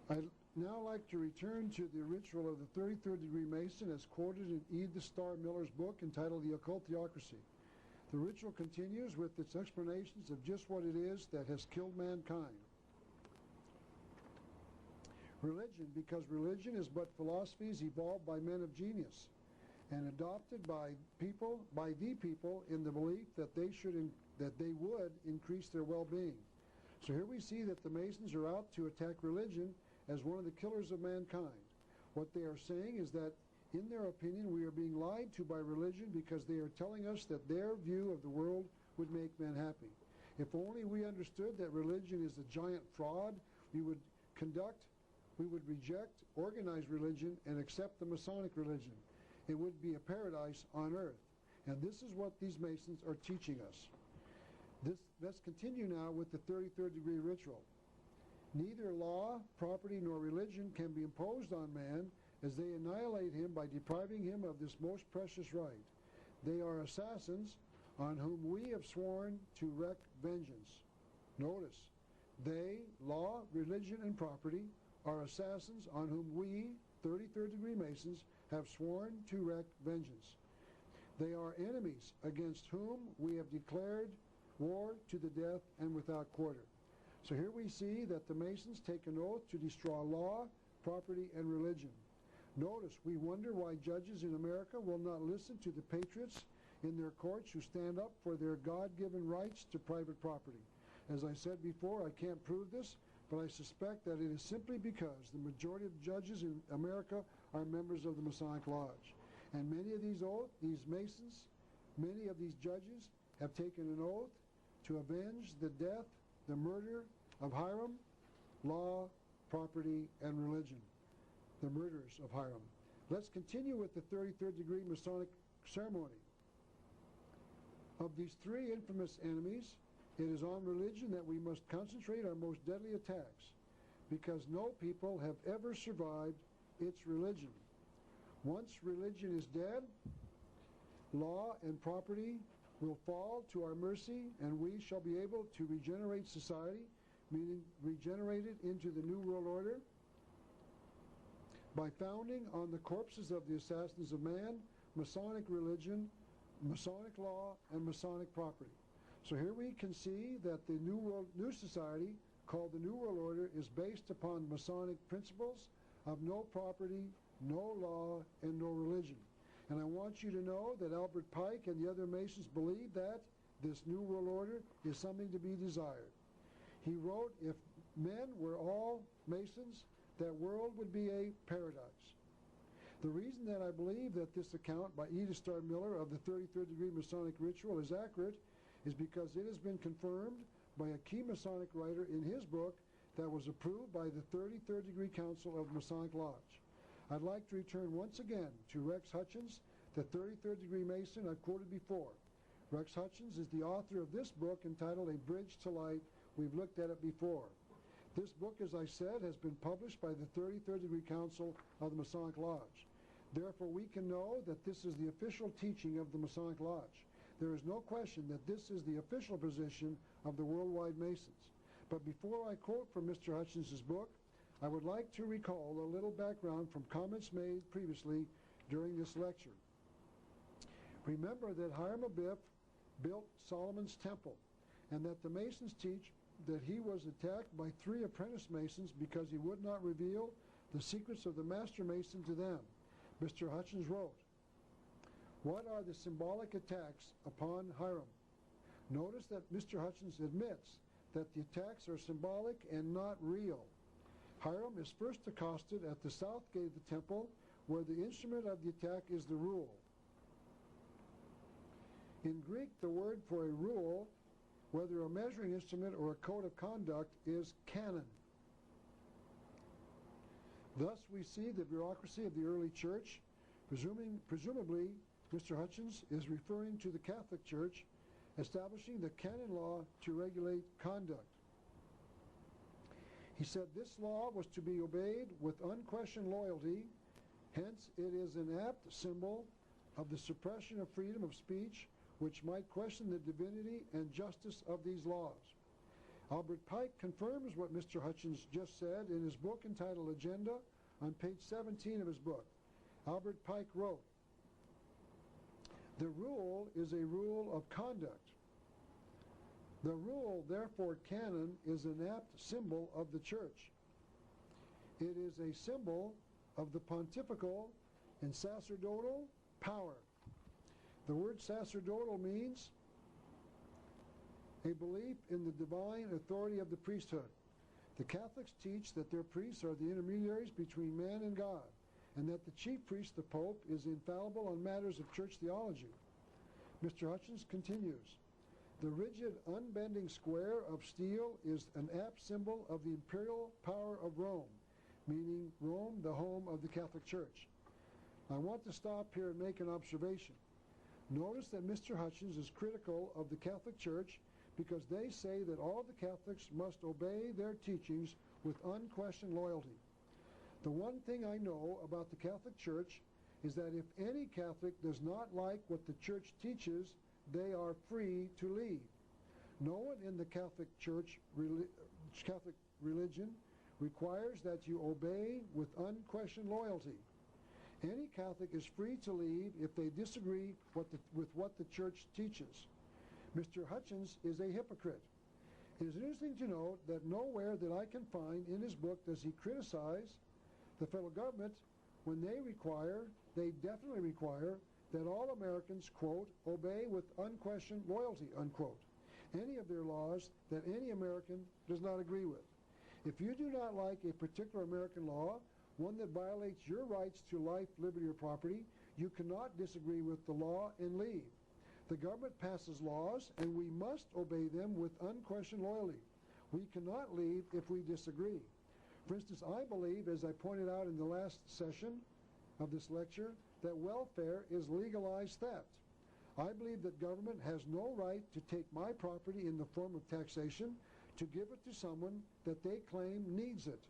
I'd now like to return to the ritual of the 33rd degree Mason as quoted in Edith Starr Miller's book entitled The Occult Theocracy. The ritual continues with its explanations of just what it is that has killed mankind. Religion, because religion is but philosophies evolved by men of genius and adopted by the people in the belief that they would increase their well-being. So here we see that the Masons are out to attack religion as one of the killers of mankind. What they are saying is that, in their opinion, we are being lied to by religion because they are telling us that their view of the world would make men happy. If only we understood that religion is a giant fraud, we would reject organized religion and accept the Masonic religion. It would be a paradise on earth. And this is what these Masons are teaching us. Let's continue now with the 33rd degree ritual. Neither law, property, nor religion can be imposed on man, as they annihilate him by depriving him of this most precious right. They are assassins on whom we have sworn to wreak vengeance. Notice, they, law, religion, and property, are assassins on whom we, 33rd degree Masons, have sworn to wreak vengeance. They are enemies against whom we have declared war to the death and without quarter. So here we see that the Masons take an oath to destroy law, property, and religion. Notice, we wonder why judges in America will not listen to the patriots in their courts who stand up for their God-given rights to private property. As I said before, I can't prove this, but I suspect that it is simply because the majority of judges in America are members of the Masonic Lodge. And many of these Masons, many of these judges have taken an oath to avenge the death, the murder of Hiram, law, property, and religion. The murderers of Hiram. Let's continue with the 33rd degree Masonic ceremony. Of these three infamous enemies, it is on religion that we must concentrate our most deadly attacks, because no people have ever survived its religion. Once religion is dead, law and property will fall to our mercy, and we shall be able to regenerate society, meaning regenerate it into the New World Order, by founding on the corpses of the assassins of man, Masonic religion, Masonic law, and Masonic property. So here we can see that the new society, called the New World Order, is based upon Masonic principles of no property, no law, and no religion. And I want you to know that Albert Pike and the other Masons believe that this New World Order is something to be desired. He wrote, if men were all Masons, that world would be a paradise. The reason that I believe that this account by Edith Starr Miller of the 33rd degree Masonic ritual is accurate is because it has been confirmed by a key Masonic writer in his book that was approved by the 33rd degree Council of the Masonic Lodge. I'd like to return once again to Rex Hutchins, the 33rd degree Mason I quoted before. Rex Hutchins is the author of this book entitled A Bridge to Light. We've looked at it before. This book, as I said, has been published by the 33rd degree Council of the Masonic Lodge. Therefore, we can know that this is the official teaching of the Masonic Lodge. There is no question that this is the official position of the worldwide Masons. But before I quote from Mr. Hutchins' book, I would like to recall a little background from comments made previously during this lecture. Remember that Hiram Abiff built Solomon's Temple, and that the Masons teach that he was attacked by 3 apprentice Masons because he would not reveal the secrets of the Master Mason to them. Mr. Hutchins wrote, "What are the symbolic attacks upon Hiram?" Notice that Mr. Hutchins admits that the attacks are symbolic and not real. Hiram is first accosted at the south gate of the temple, where the instrument of the attack is the rule. In Greek, the word for a rule, whether a measuring instrument or a code of conduct, is canon. Thus we see the bureaucracy of the early church. Presumably, Mr. Hutchins is referring to the Catholic Church, establishing the canon law to regulate conduct. He said this law was to be obeyed with unquestioned loyalty, hence it is an apt symbol of the suppression of freedom of speech, which might question the divinity and justice of these laws. Albert Pike confirms what Mr. Hutchins just said in his book entitled Agenda on page 17 of his book. Albert Pike wrote, "The rule is a rule of conduct. The rule, therefore canon, is an apt symbol of the church. It is a symbol of the pontifical and sacerdotal power." The word sacerdotal means a belief in the divine authority of the priesthood. The Catholics teach that their priests are the intermediaries between man and God, and that the chief priest, the Pope, is infallible on matters of church theology. Mr. Hutchins continues, "The rigid, unbending square of steel is an apt symbol of the imperial power of Rome," meaning Rome, the home of the Catholic Church. I want to stop here and make an observation. Notice that Mr. Hutchins is critical of the Catholic Church because they say that all the Catholics must obey their teachings with unquestioned loyalty. The one thing I know about the Catholic Church is that if any Catholic does not like what the Church teaches, they are free to leave. No one in the Catholic Church, Catholic religion, requires that you obey with unquestioned loyalty. Any Catholic is free to leave if they disagree with what the Church teaches. Mr. Hutchins is a hypocrite. It is interesting to note that nowhere that I can find in his book does he criticize the federal government when they definitely require that all Americans, quote, obey with unquestioned loyalty, unquote, any of their laws that any American does not agree with. If you do not like a particular American law, one that violates your rights to life, liberty, or property, you cannot disagree with the law and leave. The government passes laws, and we must obey them with unquestioned loyalty. We cannot leave if we disagree. For instance, I believe, as I pointed out in the last session of this lecture, that welfare is legalized theft. I believe that government has no right to take my property in the form of taxation to give it to someone that they claim needs it.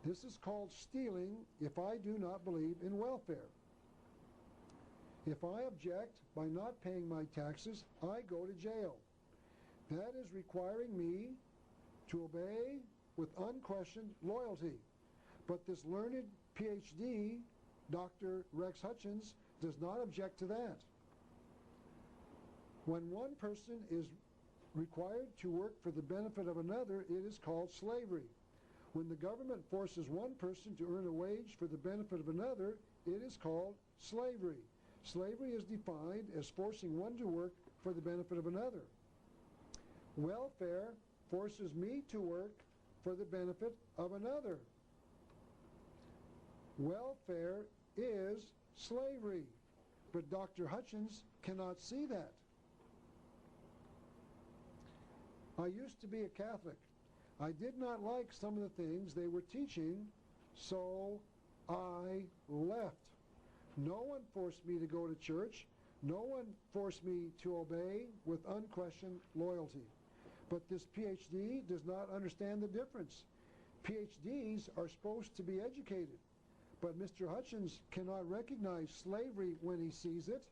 This is called stealing if I do not believe in welfare. If I object by not paying my taxes, I go to jail. That is requiring me to obey with unquestioned loyalty. But this learned PhD, Dr. Rex Hutchins, does not object to that. When one person is required to work for the benefit of another, it is called slavery. When the government forces one person to earn a wage for the benefit of another, it is called slavery. Slavery is defined as forcing one to work for the benefit of another. Welfare forces me to work for the benefit of another. Welfare is slavery, but Dr. Hutchins cannot see that. I used to be a Catholic. I did not like some of the things they were teaching, so I left. No one forced me to go to church. No one forced me to obey with unquestioned loyalty. But this PhD does not understand the difference. PhDs are supposed to be educated. But Mr. Hutchins cannot recognize slavery when he sees it,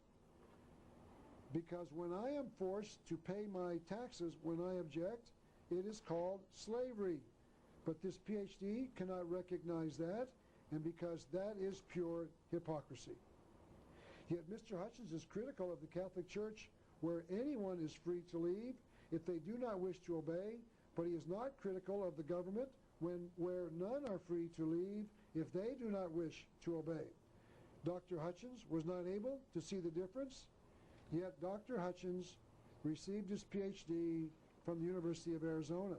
because when I am forced to pay my taxes when I object, it is called slavery. But this PhD cannot recognize that, and because that is pure hypocrisy. Yet Mr. Hutchins is critical of the Catholic Church, where anyone is free to leave if they do not wish to obey, but he is not critical of the government where none are free to leave if they do not wish to obey. Dr. Hutchins was not able to see the difference, yet Dr. Hutchins received his PhD from the University of Arizona.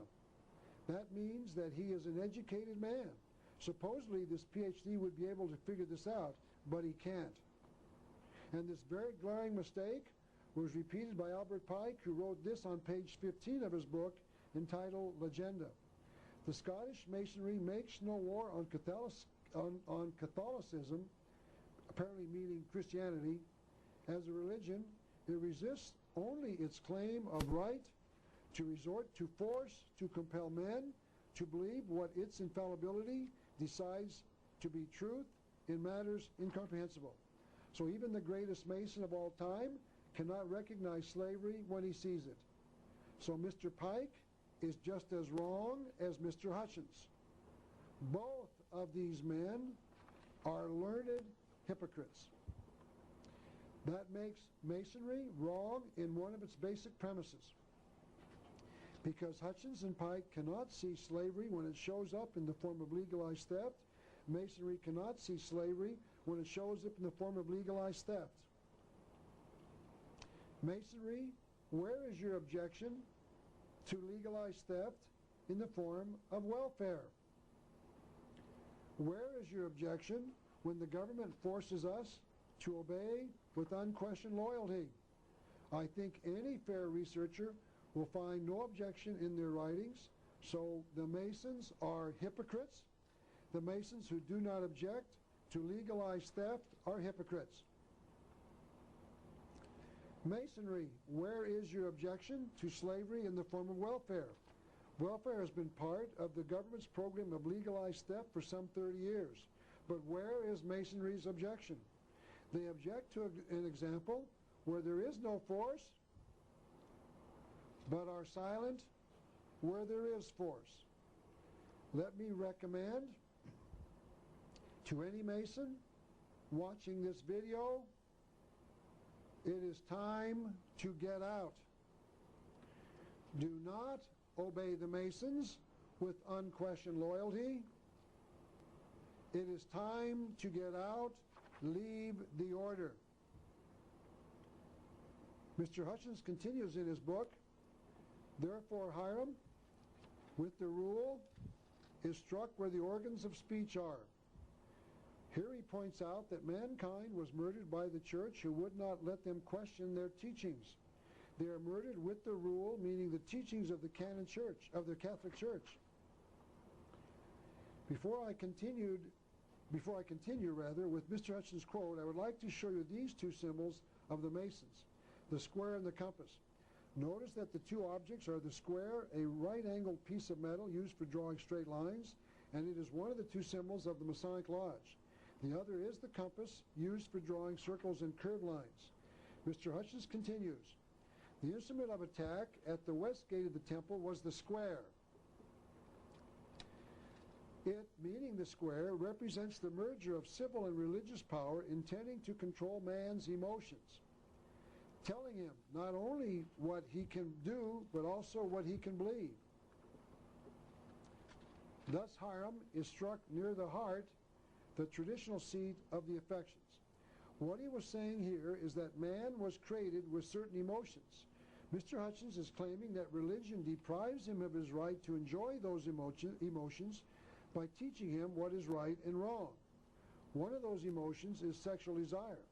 That means that he is an educated man. Supposedly this PhD would be able to figure this out, but he can't. And this very glaring mistake was repeated by Albert Pike, who wrote this on page 15 of his book entitled Legenda. The Scottish Masonry makes no war on Catholicism, apparently meaning Christianity, as a religion. It resists only its claim of right to resort to force to compel men to believe what its infallibility decides to be truth in matters incomprehensible. So even the greatest Mason of all time cannot recognize slavery when he sees it. So Mr. Pike is just as wrong as Mr. Hutchins. Both of these men are learned hypocrites. That makes Masonry wrong in one of its basic premises. Because Hutchins and Pike cannot see slavery when it shows up in the form of legalized theft, Masonry cannot see slavery when it shows up in the form of legalized theft. Masonry, where is your objection to legalized theft in the form of welfare? Where is your objection when the government forces us to obey with unquestioned loyalty? I think any fair researcher will find no objection in their writings. So the Masons are hypocrites. The Masons who do not object to legalized theft are hypocrites. Masonry, where is your objection to slavery in the form of welfare? Welfare has been part of the government's program of legalized theft for some 30 years. But where is Masonry's objection? They object to an example where there is no force, but are silent where there is force. Let me recommend to any Mason watching this video, it is time to get out. Do not obey the Masons with unquestioned loyalty. It is time to get out. Leave the order. Mr. Hutchins continues in his book, therefore Hiram, with the rule, is struck where the organs of speech are. Here he points out that mankind was murdered by the church who would not let them question their teachings. They are murdered with the rule, meaning the teachings of the canon church, of the Catholic Church. Before I continue with Mr. Hutchins' quote, I would like to show you these two symbols of the Masons, the square and the compass. Notice that the two objects are the square, a right-angled piece of metal used for drawing straight lines, and it is one of the two symbols of the Masonic Lodge. The other is the compass, used for drawing circles and curved lines. Mr. Hutchins continues, the instrument of attack at the west gate of the temple was the square. It, meaning the square, represents the merger of civil and religious power intending to control man's emotions, telling him not only what he can do, but also what he can believe. Thus Hiram is struck near the heart, the traditional seat of the affections. What he was saying here is that man was created with certain emotions. Mr. Hutchins is claiming that religion deprives him of his right to enjoy those emotions by teaching him what is right and wrong. One of those emotions is sexual desire.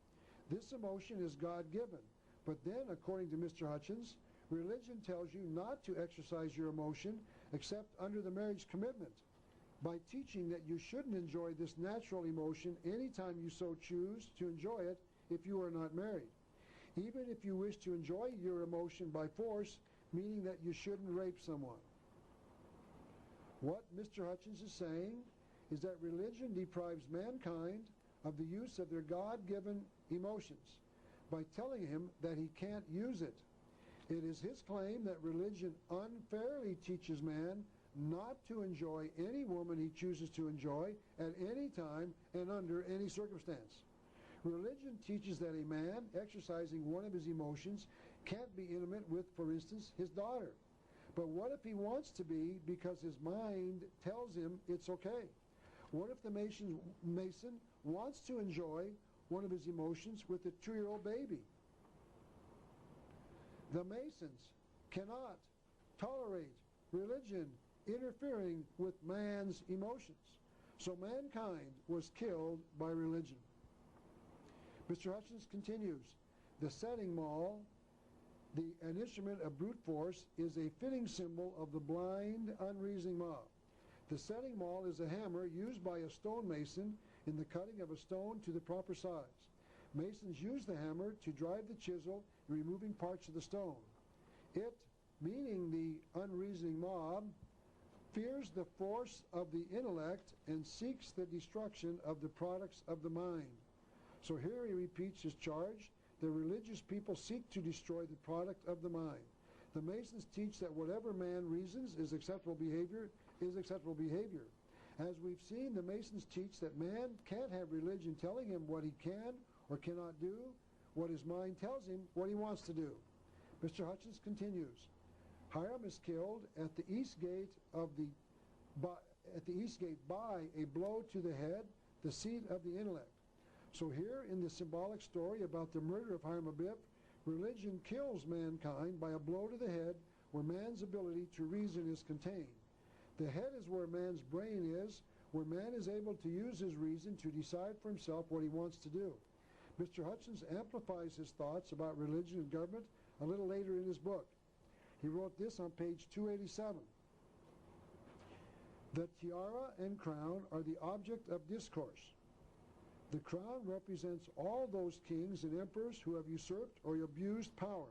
This emotion is God-given, but then, according to Mr. Hutchins, religion tells you not to exercise your emotion except under the marriage commitment, by teaching that you shouldn't enjoy this natural emotion anytime you so choose to enjoy it if you are not married. Even if you wish to enjoy your emotion by force, meaning that you shouldn't rape someone. What Mr. Hutchins is saying is that religion deprives mankind of the use of their God-given emotions by telling him that he can't use it. It is his claim that religion unfairly teaches man not to enjoy any woman he chooses to enjoy at any time and under any circumstance. Religion teaches that a man exercising one of his emotions can't be intimate with, for instance, his daughter. But what if he wants to be because his mind tells him it's okay? What if the Mason wants to enjoy one of his emotions with a 2-year-old baby? The Masons cannot tolerate religion interfering with man's emotions. So mankind was killed by religion. Mr. Hutchins continues, the setting maul, an instrument of brute force, is a fitting symbol of the blind, unreasoning mob. The setting maul is a hammer used by a stonemason in the cutting of a stone to the proper size. Masons use the hammer to drive the chisel in removing parts of the stone. It, meaning the unreasoning mob, fears the force of the intellect and seeks the destruction of the products of the mind. So here he repeats his charge. The religious people seek to destroy the product of the mind. The Masons teach that whatever man reasons is acceptable behavior is acceptable behavior. As we've seen, the Masons teach that man can't have religion telling him what he can or cannot do, what his mind tells him what he wants to do. Mr. Hutchins continues, Hiram is killed at the east gate by a blow to the head, the seat of the intellect. So here in the symbolic story about the murder of Hiram Abiff, religion kills mankind by a blow to the head where man's ability to reason is contained. The head is where man's brain is, where man is able to use his reason to decide for himself what he wants to do. Mr. Hutchins amplifies his thoughts about religion and government a little later in his book. He wrote this on page 287. The tiara and crown are the object of discourse. The crown represents all those kings and emperors who have usurped or abused power,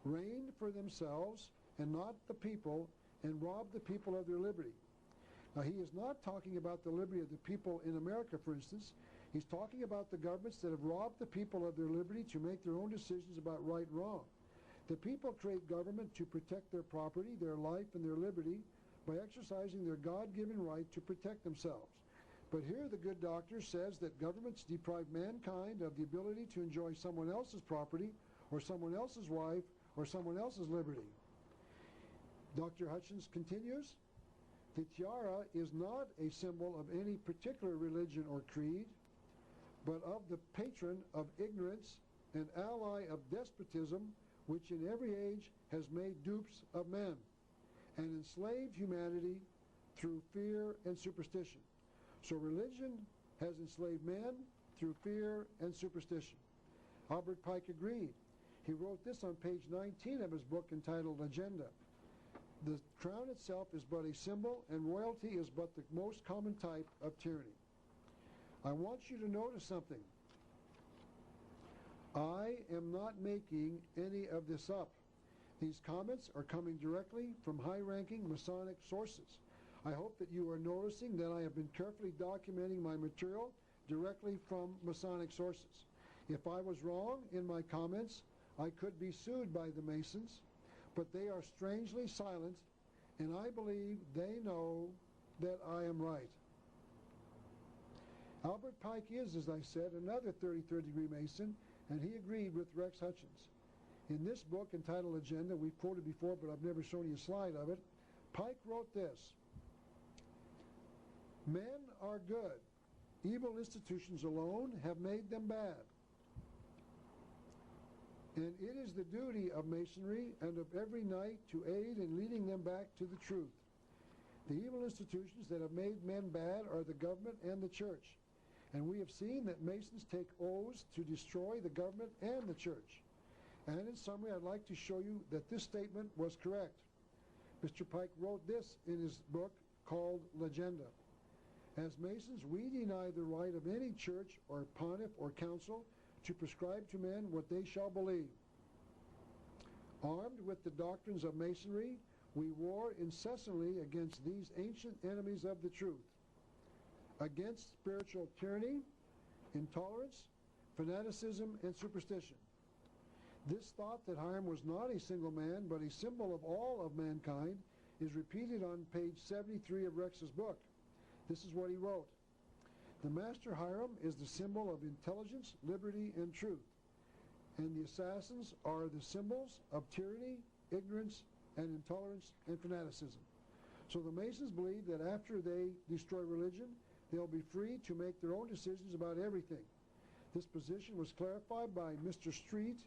reigned for themselves and not the people, and robbed the people of their liberty. Now, he is not talking about the liberty of the people in America, for instance. He's talking about the governments that have robbed the people of their liberty to make their own decisions about right and wrong. The people create government to protect their property, their life, and their liberty by exercising their God-given right to protect themselves. But here the good doctor says that governments deprive mankind of the ability to enjoy someone else's property or someone else's wife or someone else's liberty. Dr. Hutchins continues, the tiara is not a symbol of any particular religion or creed, but of the patron of ignorance and ally of despotism, which in every age has made dupes of men and enslaved humanity through fear and superstition. So religion has enslaved men through fear and superstition. Albert Pike agreed. He wrote this on page 19 of his book entitled Agenda. The crown itself is but a symbol, and royalty is but the most common type of tyranny. I want you to notice something. I am not making any of this up. These comments are coming directly from high-ranking Masonic sources. I hope that you are noticing that I have been carefully documenting my material directly from Masonic sources. If I was wrong in my comments, I could be sued by the Masons, but they are strangely silent, and I believe they know that I am right. Albert Pike is, as I said, another 33rd degree Mason, and he agreed with Rex Hutchins. In this book entitled Agenda, we've quoted before, but I've never shown you a slide of it, Pike wrote this, men are good. Evil institutions alone have made them bad. And it is the duty of Masonry and of every knight to aid in leading them back to the truth. The evil institutions that have made men bad are the government and the church. And we have seen that Masons take oaths to destroy the government and the church. And in summary, I'd like to show you that this statement was correct. Mr. Pike wrote this in his book called Legenda. As Masons, we deny the right of any church or pontiff or council to prescribe to men what they shall believe. Armed with the doctrines of Masonry, we war incessantly against these ancient enemies of the truth, against spiritual tyranny, intolerance, fanaticism, and superstition. This thought that Hiram was not a single man, but a symbol of all of mankind, is repeated on page 73 of Rex's book. This is what he wrote. The Master Hiram is the symbol of intelligence, liberty, and truth. And the assassins are the symbols of tyranny, ignorance, and intolerance and fanaticism. So the Masons believe that after they destroy religion, they'll be free to make their own decisions about everything. This position was clarified by Mr. Street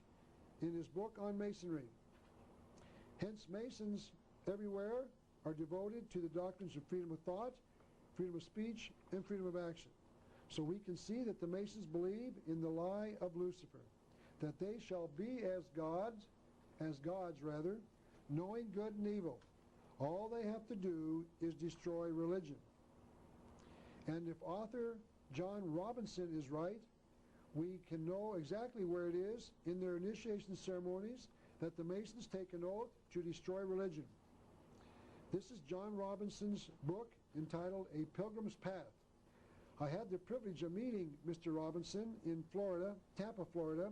in his book on Masonry. Hence, Masons everywhere are devoted to the doctrines of freedom of thought, freedom of speech, and freedom of action. So we can see that the Masons believe in the lie of Lucifer, that they shall be as gods, knowing good and evil. All they have to do is destroy religion. And if author John Robinson is right, we can know exactly where it is in their initiation ceremonies that the Masons take an oath to destroy religion. This is John Robinson's book entitled A Pilgrim's Path. I had the privilege of meeting Mr. Robinson in Florida, Tampa, Florida,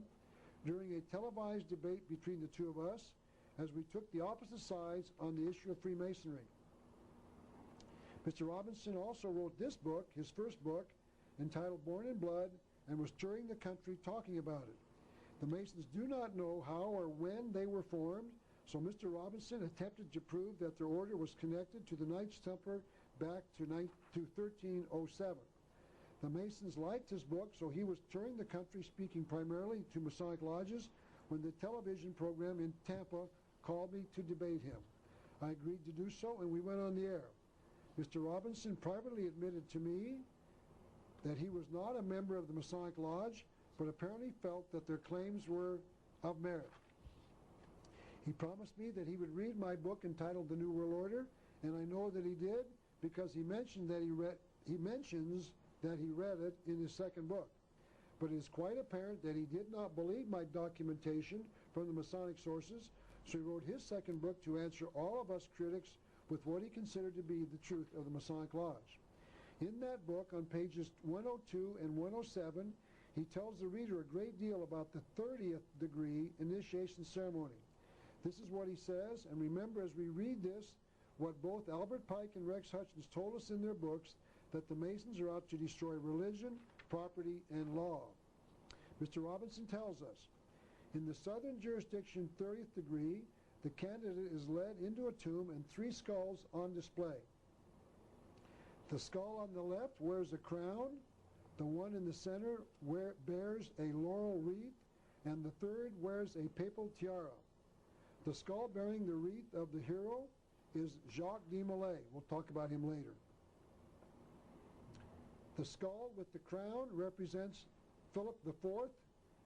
during a televised debate between the two of us, as we took the opposite sides on the issue of Freemasonry. Mr. Robinson also wrote this book, his first book, entitled Born in Blood, and was touring the country talking about it. The Masons do not know how or when they were formed, so Mr. Robinson attempted to prove that their order was connected to the Knights Templar back to 1307. The Masons liked his book, so he was touring the country speaking primarily to Masonic lodges when the television program in Tampa called me to debate him. I agreed to do so, and we went on the air. Mr. Robinson privately admitted to me that he was not a member of the Masonic Lodge, but apparently felt that their claims were of merit. He promised me that he would read my book entitled The New World Order, and I know that he did because he mentions that he read it in his second book. But it is quite apparent that he did not believe my documentation from the Masonic sources, so he wrote his second book to answer all of us critics with what he considered to be the truth of the Masonic Lodge. In that book, on pages 102 and 107, he tells the reader a great deal about the 30th degree initiation ceremony. This is what he says, and remember as we read this, what both Albert Pike and Rex Hutchins told us in their books, that the Masons are out to destroy religion, property, and law. Mr. Robinson tells us, in the southern jurisdiction 30th degree, the candidate is led into a tomb and 3 skulls on display. The skull on the left wears a crown, the one in the center bears a laurel wreath, and the third wears a papal tiara. The skull bearing the wreath of the hero is Jacques de Molay. We'll talk about him later. The skull with the crown represents Philip IV,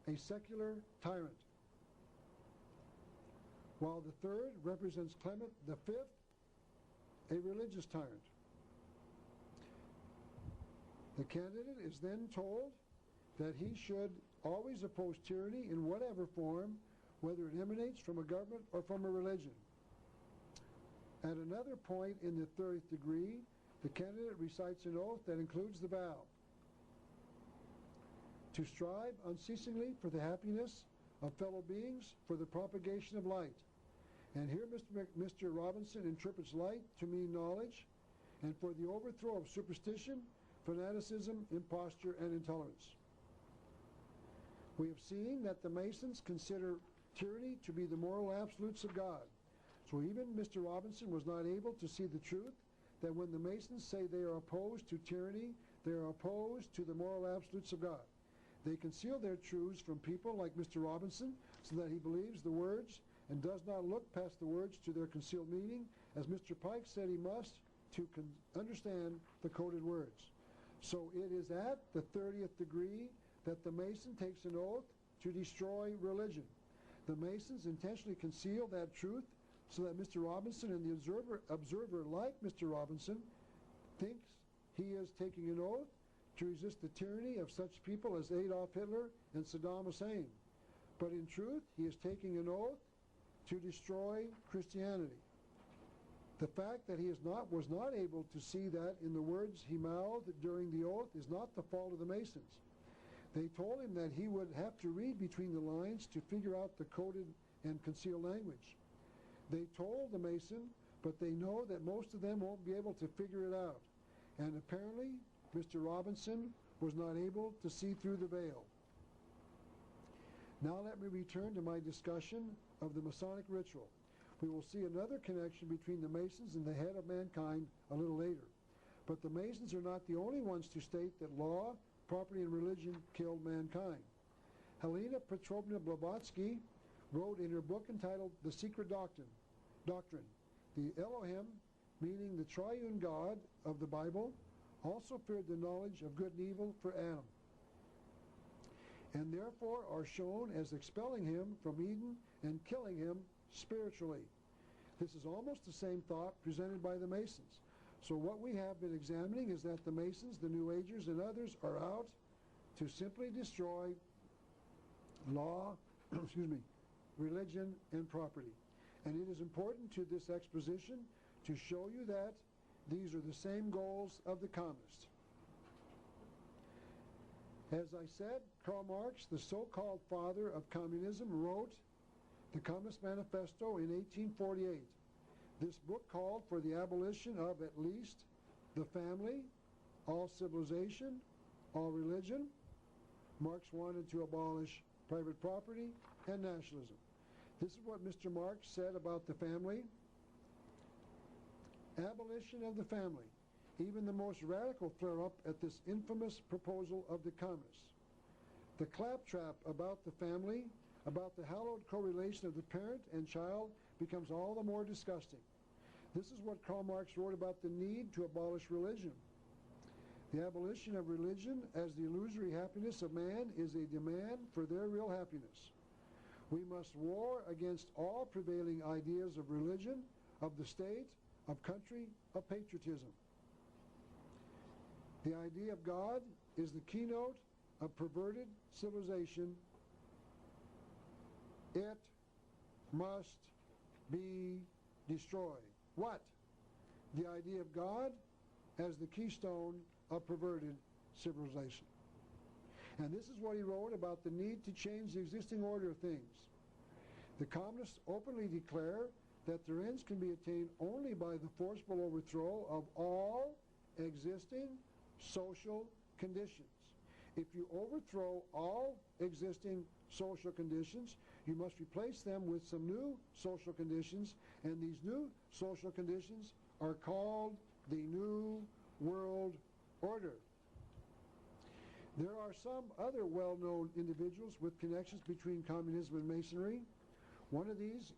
a secular tyrant, while the third represents Clement V, a religious tyrant. The candidate is then told that he should always oppose tyranny in whatever form, whether it emanates from a government or from a religion. At another point in the 30th degree, the candidate recites an oath that includes the vow to strive unceasingly for the happiness of fellow beings, for the propagation of light. And here Mr. Robinson interprets light to mean knowledge, and for the overthrow of superstition, fanaticism, imposture, and intolerance. We have seen that the Masons consider tyranny to be the moral absolutes of God. So even Mr. Robinson was not able to see the truth that when the Masons say they are opposed to tyranny, they are opposed to the moral absolutes of God. They conceal their truths from people like Mr. Robinson so that he believes the words and does not look past the words to their concealed meaning, as Mr. Pike said he must to understand the coded words. So it is at the 30th degree that the Mason takes an oath to destroy religion. The Masons intentionally conceal that truth so that Mr. Robinson and the observer like Mr. Robinson thinks he is taking an oath to resist the tyranny of such people as Adolf Hitler and Saddam Hussein. But in truth, he is taking an oath to destroy Christianity. The fact that he was not able to see that in the words he mouthed during the oath is not the fault of the Masons. They told him that he would have to read between the lines to figure out the coded and concealed language. They told the Mason, but they know that most of them won't be able to figure it out. And apparently, Mr. Robinson was not able to see through the veil. Now let me return to my discussion of the Masonic ritual. We will see another connection between the Masons and the head of mankind a little later. But the Masons are not the only ones to state that law, property, and religion killed mankind. Helena Petrovna Blavatsky wrote in her book entitled The Secret Doctrine, the Elohim, meaning the triune God of the Bible, also feared the knowledge of good and evil for Adam, and therefore are shown as expelling him from Eden and killing him spiritually. This is almost the same thought presented by the Masons. So what we have been examining is that the Masons, the New Agers, and others are out to simply destroy law, religion, and property. And it is important to this exposition to show you that these are the same goals of the communists. As I said, Karl Marx, the so-called father of communism, wrote the Communist Manifesto in 1848. This book called for the abolition of at least the family, all civilization, all religion. Marx wanted to abolish private property and nationalism. This is what Mr. Marx said about the family. Abolition of the family. Even the most radical flare up at this infamous proposal of the communists. The claptrap about the family, about the hallowed correlation of the parent and child, becomes all the more disgusting. This is what Karl Marx wrote about the need to abolish religion. The abolition of religion as the illusory happiness of man is a demand for their real happiness. We must war against all prevailing ideas of religion, of the state, of country, of patriotism. The idea of God is the keynote of perverted civilization. It must be destroyed. What? The idea of God as the keystone of perverted civilization. And this is what he wrote about the need to change the existing order of things. The communists openly declare that their ends can be attained only by the forcible overthrow of all existing social conditions. If you overthrow all existing social conditions, you must replace them with some new social conditions, and these new social conditions are called the New World Order. There are some other well-known individuals with connections between communism and Masonry. One of these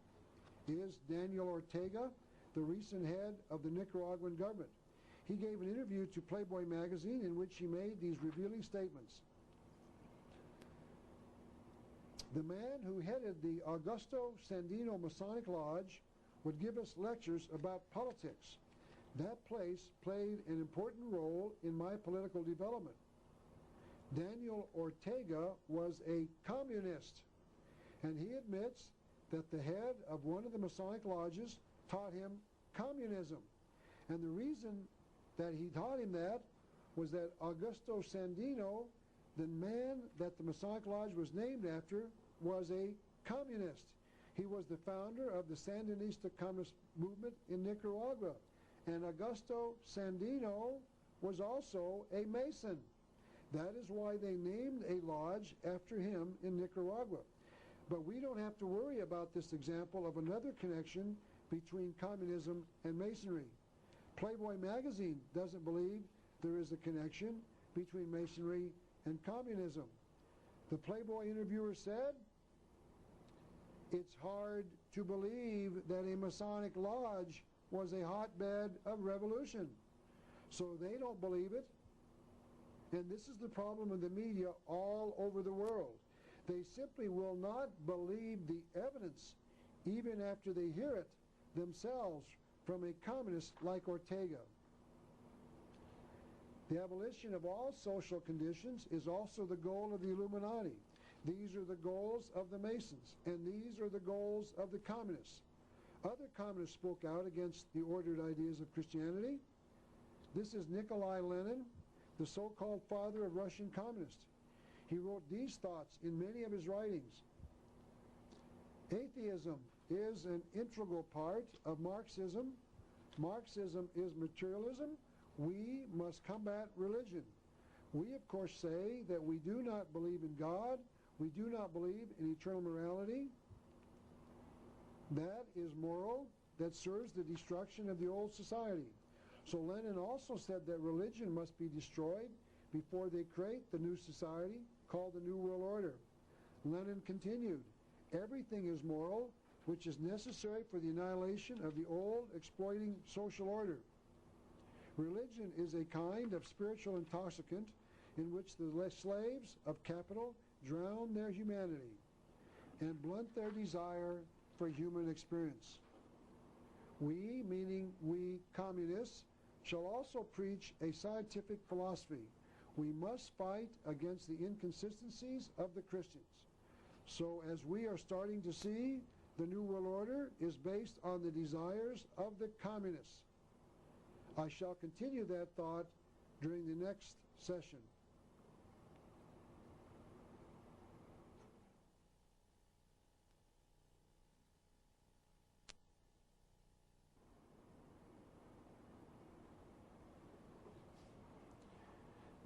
is Daniel Ortega, the recent head of the Nicaraguan government. He gave an interview to Playboy magazine in which he made these revealing statements. The man who headed the Augusto Sandino Masonic Lodge would give us lectures about politics. That place played an important role in my political development. Daniel Ortega was a communist, and he admits that the head of one of the Masonic lodges taught him communism. And the reason that he taught him that was that Augusto Sandino, the man that the Masonic Lodge was named after, was a communist. He was the founder of the Sandinista communist movement in Nicaragua. And Augusto Sandino was also a Mason. That is why they named a lodge after him in Nicaragua. But we don't have to worry about this example of another connection between communism and Masonry. Playboy magazine doesn't believe there is a connection between Masonry and communism. The Playboy interviewer said, "It's hard to believe that a Masonic lodge was a hotbed of revolution." So they don't believe it. And this is the problem in the media all over the world. They simply will not believe the evidence, even after they hear it themselves from a communist like Ortega. The abolition of all social conditions is also the goal of the Illuminati. These are the goals of the Masons, and these are the goals of the communists. Other communists spoke out against the ordered ideas of Christianity. This is Nikolai Lenin, the so-called father of Russian communists. He wrote these thoughts in many of his writings. Atheism is an integral part of Marxism. Marxism is materialism. We must combat religion. We, of course, say that we do not believe in God. We do not believe in eternal morality. That is moral. That serves the destruction of the old society. So Lenin also said that religion must be destroyed before they create the new society called the New World Order. Lenin continued, everything is moral, which is necessary for the annihilation of the old exploiting social order. Religion is a kind of spiritual intoxicant in which the slaves of capital drown their humanity and blunt their desire for human experience. We, meaning we communists, shall also preach a scientific philosophy. We must fight against the inconsistencies of the Christians. So as we are starting to see, the New World Order is based on the desires of the communists. I shall continue that thought during the next session.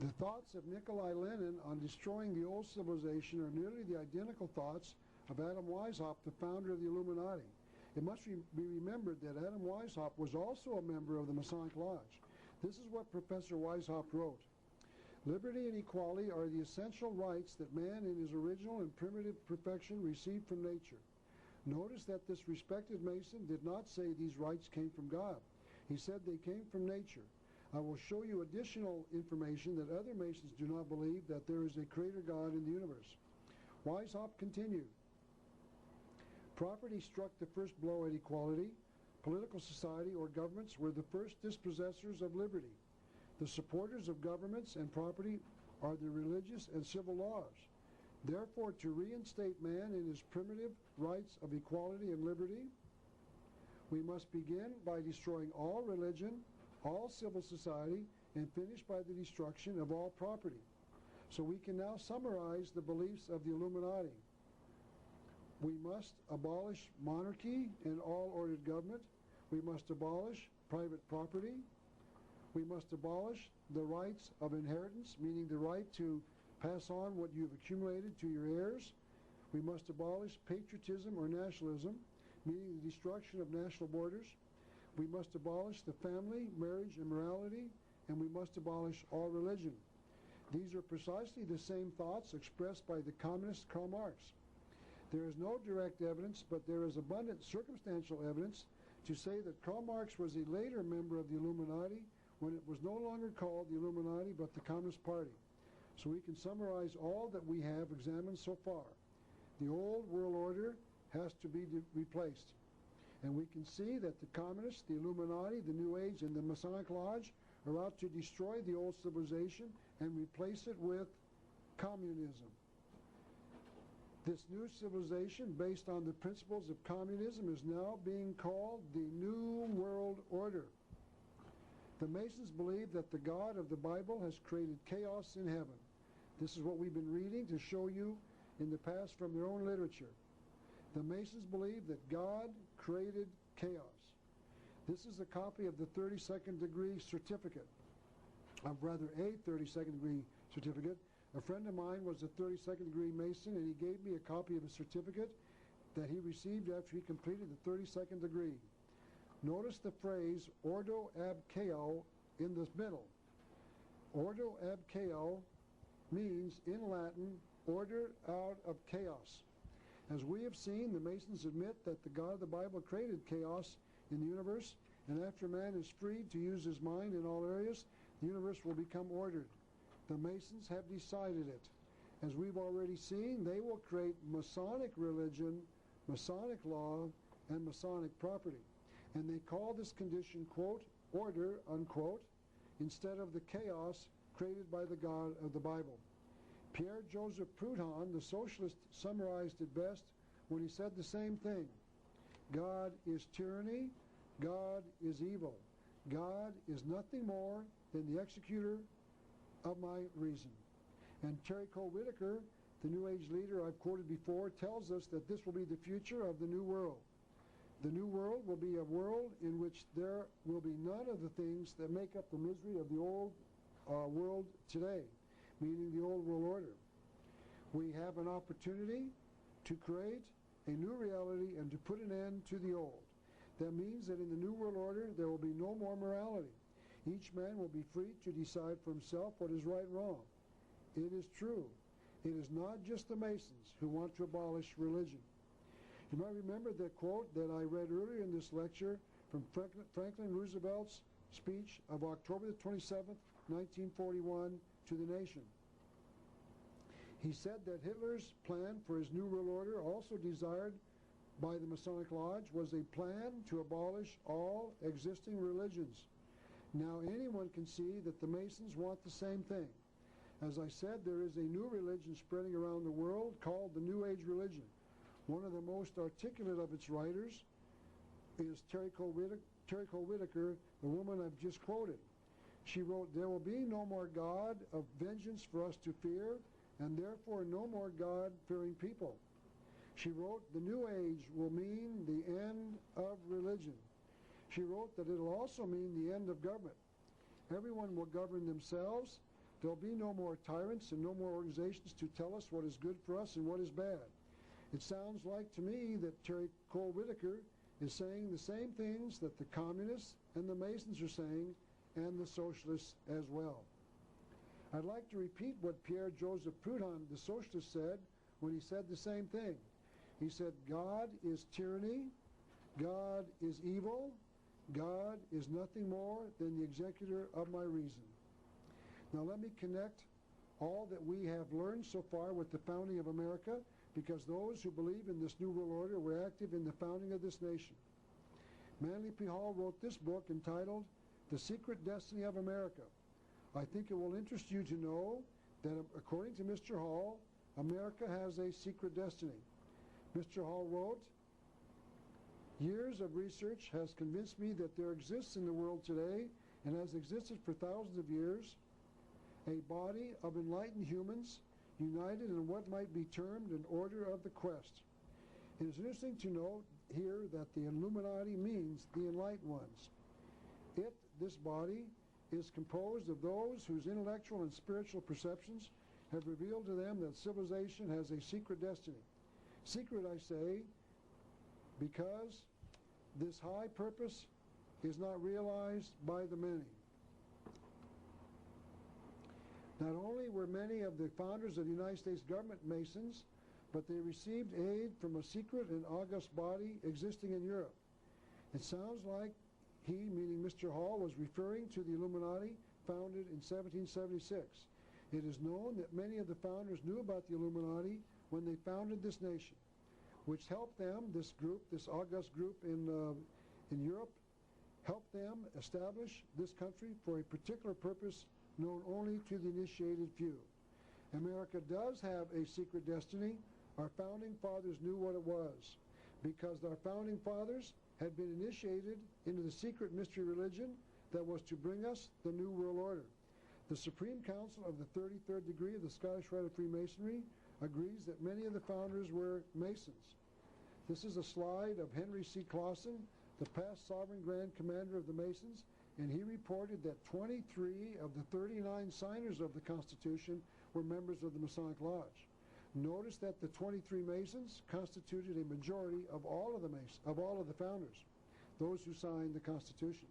The thoughts of Nikolai Lenin on destroying the old civilization are nearly the identical thoughts of Adam Weishaupt, the founder of the Illuminati. It must be remembered that Adam Weishaupt was also a member of the Masonic Lodge. This is what Professor Weishaupt wrote. Liberty and equality are the essential rights that man in his original and primitive perfection received from nature. Notice that this respected Mason did not say these rights came from God. He said they came from nature. I will show you additional information that other Masons do not believe that there is a creator God in the universe. Weishaupt continued. Property struck the first blow at equality. Political society or governments were the first dispossessors of liberty. The supporters of governments and property are the religious and civil laws. Therefore, to reinstate man in his primitive rights of equality and liberty, we must begin by destroying all religion, all civil society, and finish by the destruction of all property. So we can now summarize the beliefs of the Illuminati. We must abolish monarchy and all ordered government. We must abolish private property. We must abolish the rights of inheritance, meaning the right to pass on what you've accumulated to your heirs. We must abolish patriotism or nationalism, meaning the destruction of national borders. We must abolish the family, marriage, and morality, and we must abolish all religion. These are precisely the same thoughts expressed by the communist Karl Marx. There is no direct evidence, but there is abundant circumstantial evidence to say that Karl Marx was a later member of the Illuminati when it was no longer called the Illuminati but the Communist Party. So we can summarize all that we have examined so far. The old world order has to be replaced. And we can see that the communists, the Illuminati, the New Age, and the Masonic Lodge are out to destroy the old civilization and replace it with communism. This new civilization, based on the principles of communism, is now being called the New World Order. The Masons believe that the God of the Bible has created chaos in heaven. This is what we've been reading to show you in the past from their own literature. The Masons believe that God created chaos. This is a copy of the 32nd degree certificate, a 32nd degree certificate. A friend of mine was a 32nd degree Mason, and he gave me a copy of a certificate that he received after he completed the 32nd degree. Notice the phrase ordo ab chaos in the middle. Ordo ab chaos means, in Latin, order out of chaos. As we have seen, the Masons admit that the God of the Bible created chaos in the universe, and after man is freed to use his mind in all areas, the universe will become ordered. The Masons have decided it. As we've already seen, they will create Masonic religion, Masonic law, and Masonic property. And they call this condition, quote, order, unquote, instead of the chaos created by the God of the Bible. Pierre-Joseph Proudhon, the socialist, summarized it best when he said the same thing. God is tyranny, God is evil. God is nothing more than the executor of my reason. And Terry Cole Whitaker, the New Age leader I've quoted before, tells us that this will be the future of the New World. The New World will be a world in which there will be none of the things that make up the misery of the old world today, meaning the old world order. We have an opportunity to create a new reality and to put an end to the old. That means that in the New World Order there will be no more morality. Each man will be free to decide for himself what is right and wrong. It is true. It is not just the Masons who want to abolish religion. You might remember the quote that I read earlier in this lecture from Franklin Roosevelt's speech of October the 27th, 1941, to the nation. He said that Hitler's plan for his New World Order, also desired by the Masonic Lodge, was a plan to abolish all existing religions. Now anyone can see that the Masons want the same thing. As I said, there is a new religion spreading around the world called the New Age religion. One of the most articulate of its writers is Terry Cole Whitaker, the woman I've just quoted. She wrote, "There will be no more God of vengeance for us to fear, and therefore no more God-fearing people." She wrote, "The New Age will mean the end of religion." She wrote that it will also mean the end of government. Everyone will govern themselves. There'll be no more tyrants and no more organizations to tell us what is good for us and what is bad. It sounds like to me that Terry Cole Whitaker is saying the same things that the communists and the Masons are saying, and the socialists as well. I'd like to repeat what Pierre-Joseph Proudhon, the socialist, said when he said the same thing. He said, God is tyranny, God is evil, God is nothing more than the executor of my reason. Now let me connect all that we have learned so far with the founding of America, because those who believe in this New World Order were active in the founding of this nation. Manly P. Hall wrote this book entitled The Secret Destiny of America. I think it will interest you to know that according to Mr. Hall, America has a secret destiny. Mr. Hall wrote, years of research has convinced me that there exists in the world today, and has existed for thousands of years, a body of enlightened humans united in what might be termed an order of the quest. It is interesting to note here that the Illuminati means the enlightened ones. This body, is composed of those whose intellectual and spiritual perceptions have revealed to them that civilization has a secret destiny. Secret, I say, because this high purpose is not realized by the many. Not only were many of the founders of the United States government Masons, but they received aid from a secret and august body existing in Europe. It sounds like he, meaning Mr. Hall, was referring to the Illuminati founded in 1776. It is known that many of the founders knew about the Illuminati when they founded this nation, which helped them, this group, this august group in Europe, helped them establish this country for a particular purpose known only to the initiated few. America does have a secret destiny. Our founding fathers knew what it was, because our founding fathers had been initiated into the secret mystery religion that was to bring us the New World Order. The Supreme Council of the 33rd degree of the Scottish Rite of Freemasonry agrees that many of the founders were Masons. This is a slide of Henry C. Clausen, the past sovereign grand commander of the Masons, and he reported that 23 of the 39 signers of the Constitution were members of the Masonic Lodge. Notice that the 23 Masons constituted a majority of all of the founders, those who signed the Constitution.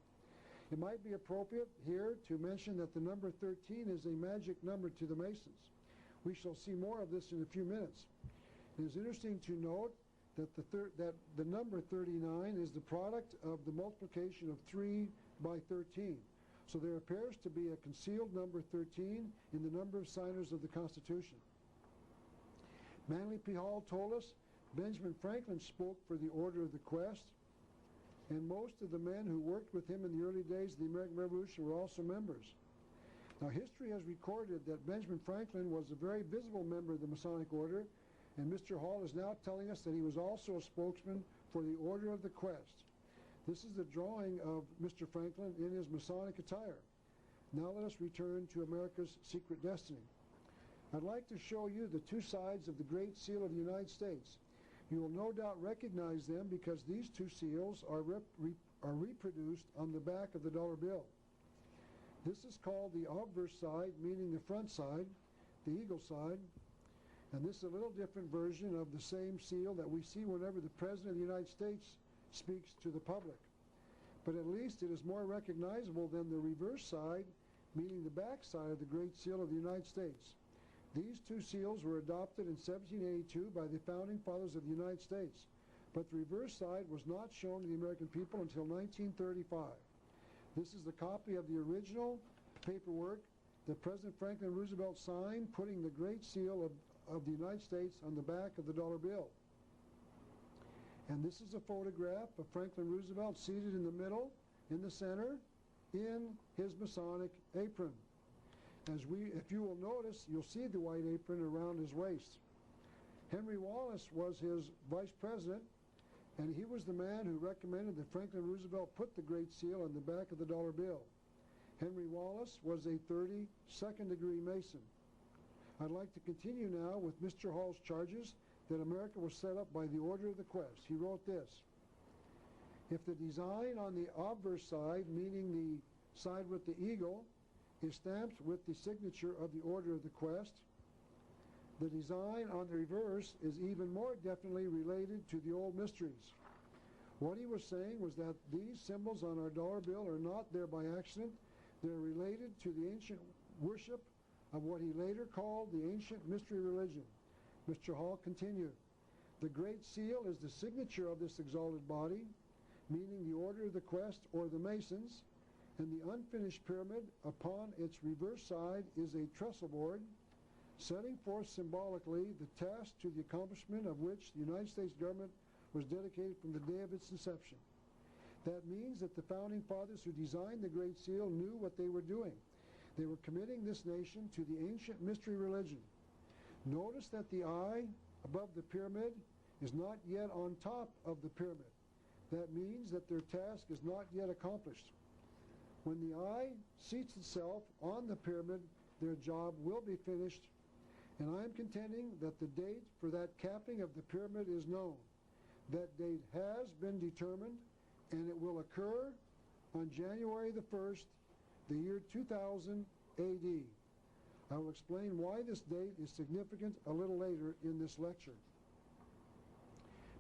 It might be appropriate here to mention that the number 13 is a magic number to the Masons. We shall see more of this in a few minutes. It is interesting to note that the number 39 is the product of the multiplication of 3 by 13. So there appears to be a concealed number 13 in the number of signers of the Constitution. Manly P. Hall told us Benjamin Franklin spoke for the Order of the Quest, and most of the men who worked with him in the early days of the American Revolution were also members. Now, history has recorded that Benjamin Franklin was a very visible member of the Masonic Order, and Mr. Hall is now telling us that he was also a spokesman for the Order of the Quest. This is the drawing of Mr. Franklin in his Masonic attire. Now let us return to America's secret destiny. I'd like to show you the two sides of the Great Seal of the United States. You will no doubt recognize them because these two seals are reproduced on the back of the dollar bill. This is called the obverse side, meaning the front side, the eagle side, and this is a little different version of the same seal that we see whenever the President of the United States speaks to the public. But at least it is more recognizable than the reverse side, meaning the back side of the Great Seal of the United States. These two seals were adopted in 1782 by the founding fathers of the United States, but the reverse side was not shown to the American people until 1935. This is the copy of the original paperwork that President Franklin Roosevelt signed, putting the Great Seal of the United States on the back of the dollar bill. And this is a photograph of Franklin Roosevelt seated in the middle, in the center, in his Masonic apron. If you will notice, you'll see the white apron around his waist. Henry Wallace was his vice president, and he was the man who recommended that Franklin Roosevelt put the Great Seal on the back of the dollar bill. Henry Wallace was a 32nd degree Mason. I'd like to continue now with Mr. Hall's charges that America was set up by the Order of the Quest. He wrote this: if the design on the obverse side, meaning the side with the eagle, is stamped with the signature of the Order of the Quest. The design on the reverse is even more definitely related to the old mysteries. What he was saying was that these symbols on our dollar bill are not there by accident. They're related to the ancient worship of what he later called the ancient mystery religion. Mr. Hall continued, "The Great Seal is the signature of this exalted body, meaning the Order of the Quest or the Masons, and the unfinished pyramid upon its reverse side is a trestle board, setting forth symbolically the task to the accomplishment of which the United States government was dedicated from the day of its inception. That means that the founding fathers who designed the Great Seal knew what they were doing. They were committing this nation to the ancient mystery religion. Notice that the eye above the pyramid is not yet on top of the pyramid. That means that their task is not yet accomplished. When the eye seats itself on the pyramid, their job will be finished, and I am contending that the date for that capping of the pyramid is known. That date has been determined, and it will occur on January the 1st, the year 2000 AD. I will explain why this date is significant a little later in this lecture."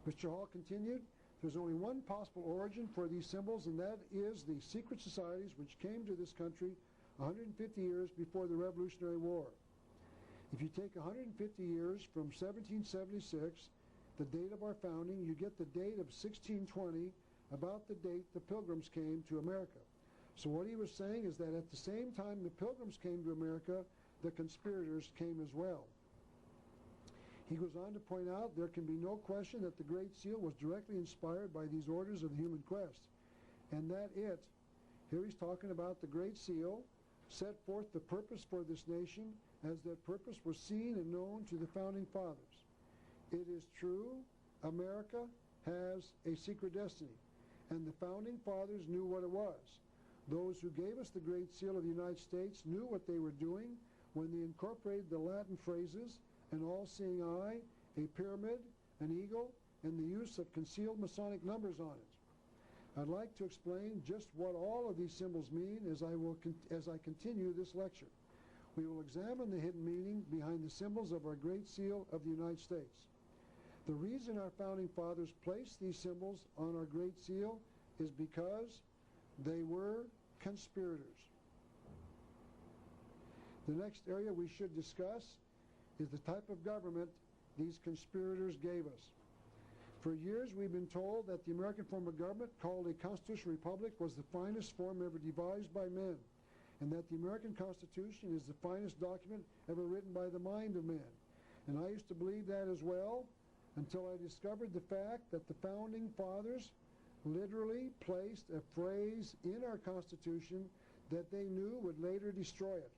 Mr. Hall continued, "There's only one possible origin for these symbols, and that is the secret societies which came to this country 150 years before the Revolutionary War. If you take 150 years from 1776, the date of our founding, you get the date of 1620, about the date the Pilgrims came to America. So what he was saying is that at the same time the Pilgrims came to America, the conspirators came as well." He goes on to point out, "There can be no question that the Great Seal was directly inspired by these orders of the human quest, and that it," here he's talking about the Great Seal, "set forth the purpose for this nation as that purpose was seen and known to the founding fathers. It is true, America has a secret destiny, and the founding fathers knew what it was. Those who gave us the Great Seal of the United States knew what they were doing when they incorporated the Latin phrases, an all-seeing eye, a pyramid, an eagle, and the use of concealed Masonic numbers on it. I'd like to explain just what all of these symbols mean as I continue this lecture. We will examine the hidden meaning behind the symbols of our Great Seal of the United States. The reason our founding fathers placed these symbols on our Great Seal is because they were conspirators. The next area we should discuss is the type of government these conspirators gave us. For years we've been told that the American form of government, called a constitutional republic, was the finest form ever devised by men, and that the American Constitution is the finest document ever written by the mind of man. And I used to believe that as well, until I discovered the fact that the founding fathers literally placed a phrase in our Constitution that they knew would later destroy it.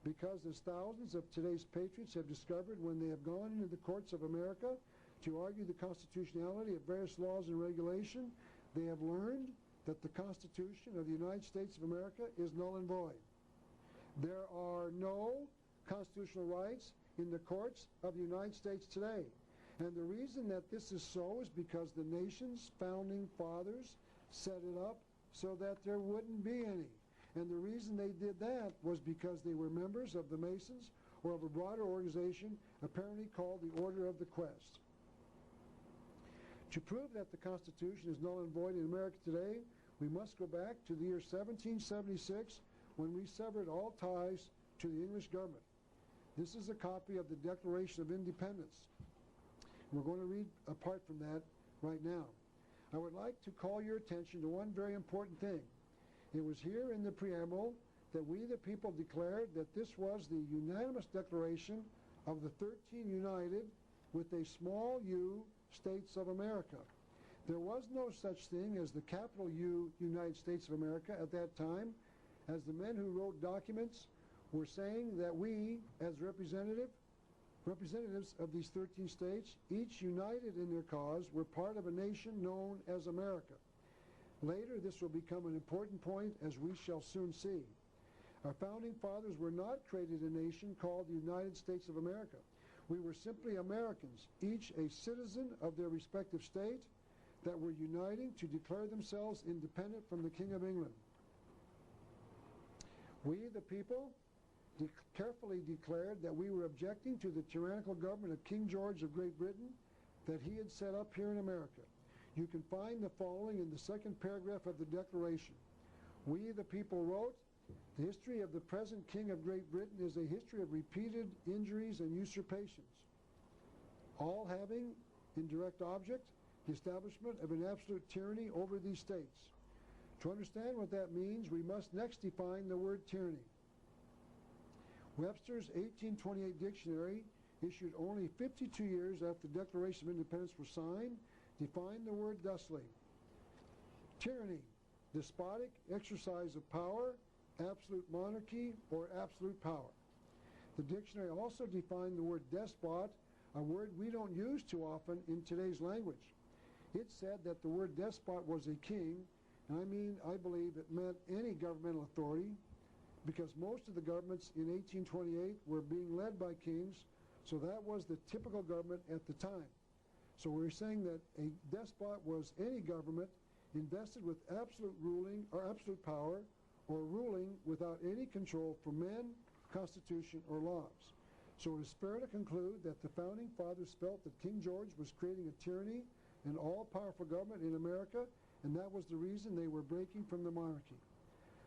Because as thousands of today's patriots have discovered when they have gone into the courts of America to argue the constitutionality of various laws and regulation, they have learned that the Constitution of the United States of America is null and void. There are no constitutional rights in the courts of the United States today. And the reason that this is so is because the nation's founding fathers set it up so that there wouldn't be any. And the reason they did that was because they were members of the Masons or of a broader organization apparently called the Order of the Quest. To prove that the Constitution is null and void in America today, we must go back to the year 1776 when we severed all ties to the English government. This is a copy of the Declaration of Independence. We're going to read a part from that right now. I would like to call your attention to one very important thing. It was here in the preamble that we the people declared that this was the unanimous declaration of the 13 united with a small u states of America. There was no such thing as the capital U United States of America at that time, as the men who wrote documents were saying that we, as representatives of these 13 states, each united in their cause, were part of a nation known as America. Later, this will become an important point, as we shall soon see. Our founding fathers were not created a nation called the United States of America. We were simply Americans, each a citizen of their respective state, that were uniting to declare themselves independent from the King of England. We, the people, carefully declared that we were objecting to the tyrannical government of King George of Great Britain that he had set up here in America. You can find the following in the second paragraph of the Declaration. We, the people, wrote, "The history of the present King of Great Britain is a history of repeated injuries and usurpations, all having in direct object the establishment of an absolute tyranny over these states. To understand what that means, we must next define the word tyranny." Webster's 1828 dictionary, issued only 52 years after the Declaration of Independence was signed, defined the word thusly: tyranny, despotic exercise of power, absolute monarchy, or absolute power. The dictionary also defined the word despot, a word we don't use too often in today's language. It said that the word despot was a king, and I believe it meant any governmental authority, because most of the governments in 1828 were being led by kings, so that was the typical government at the time. So we're saying that a despot was any government invested with absolute ruling or absolute power, or ruling without any control from men, constitution, or laws. So it is fair to conclude that the Founding Fathers felt that King George was creating a tyranny and all-powerful government in America, and that was the reason they were breaking from the monarchy.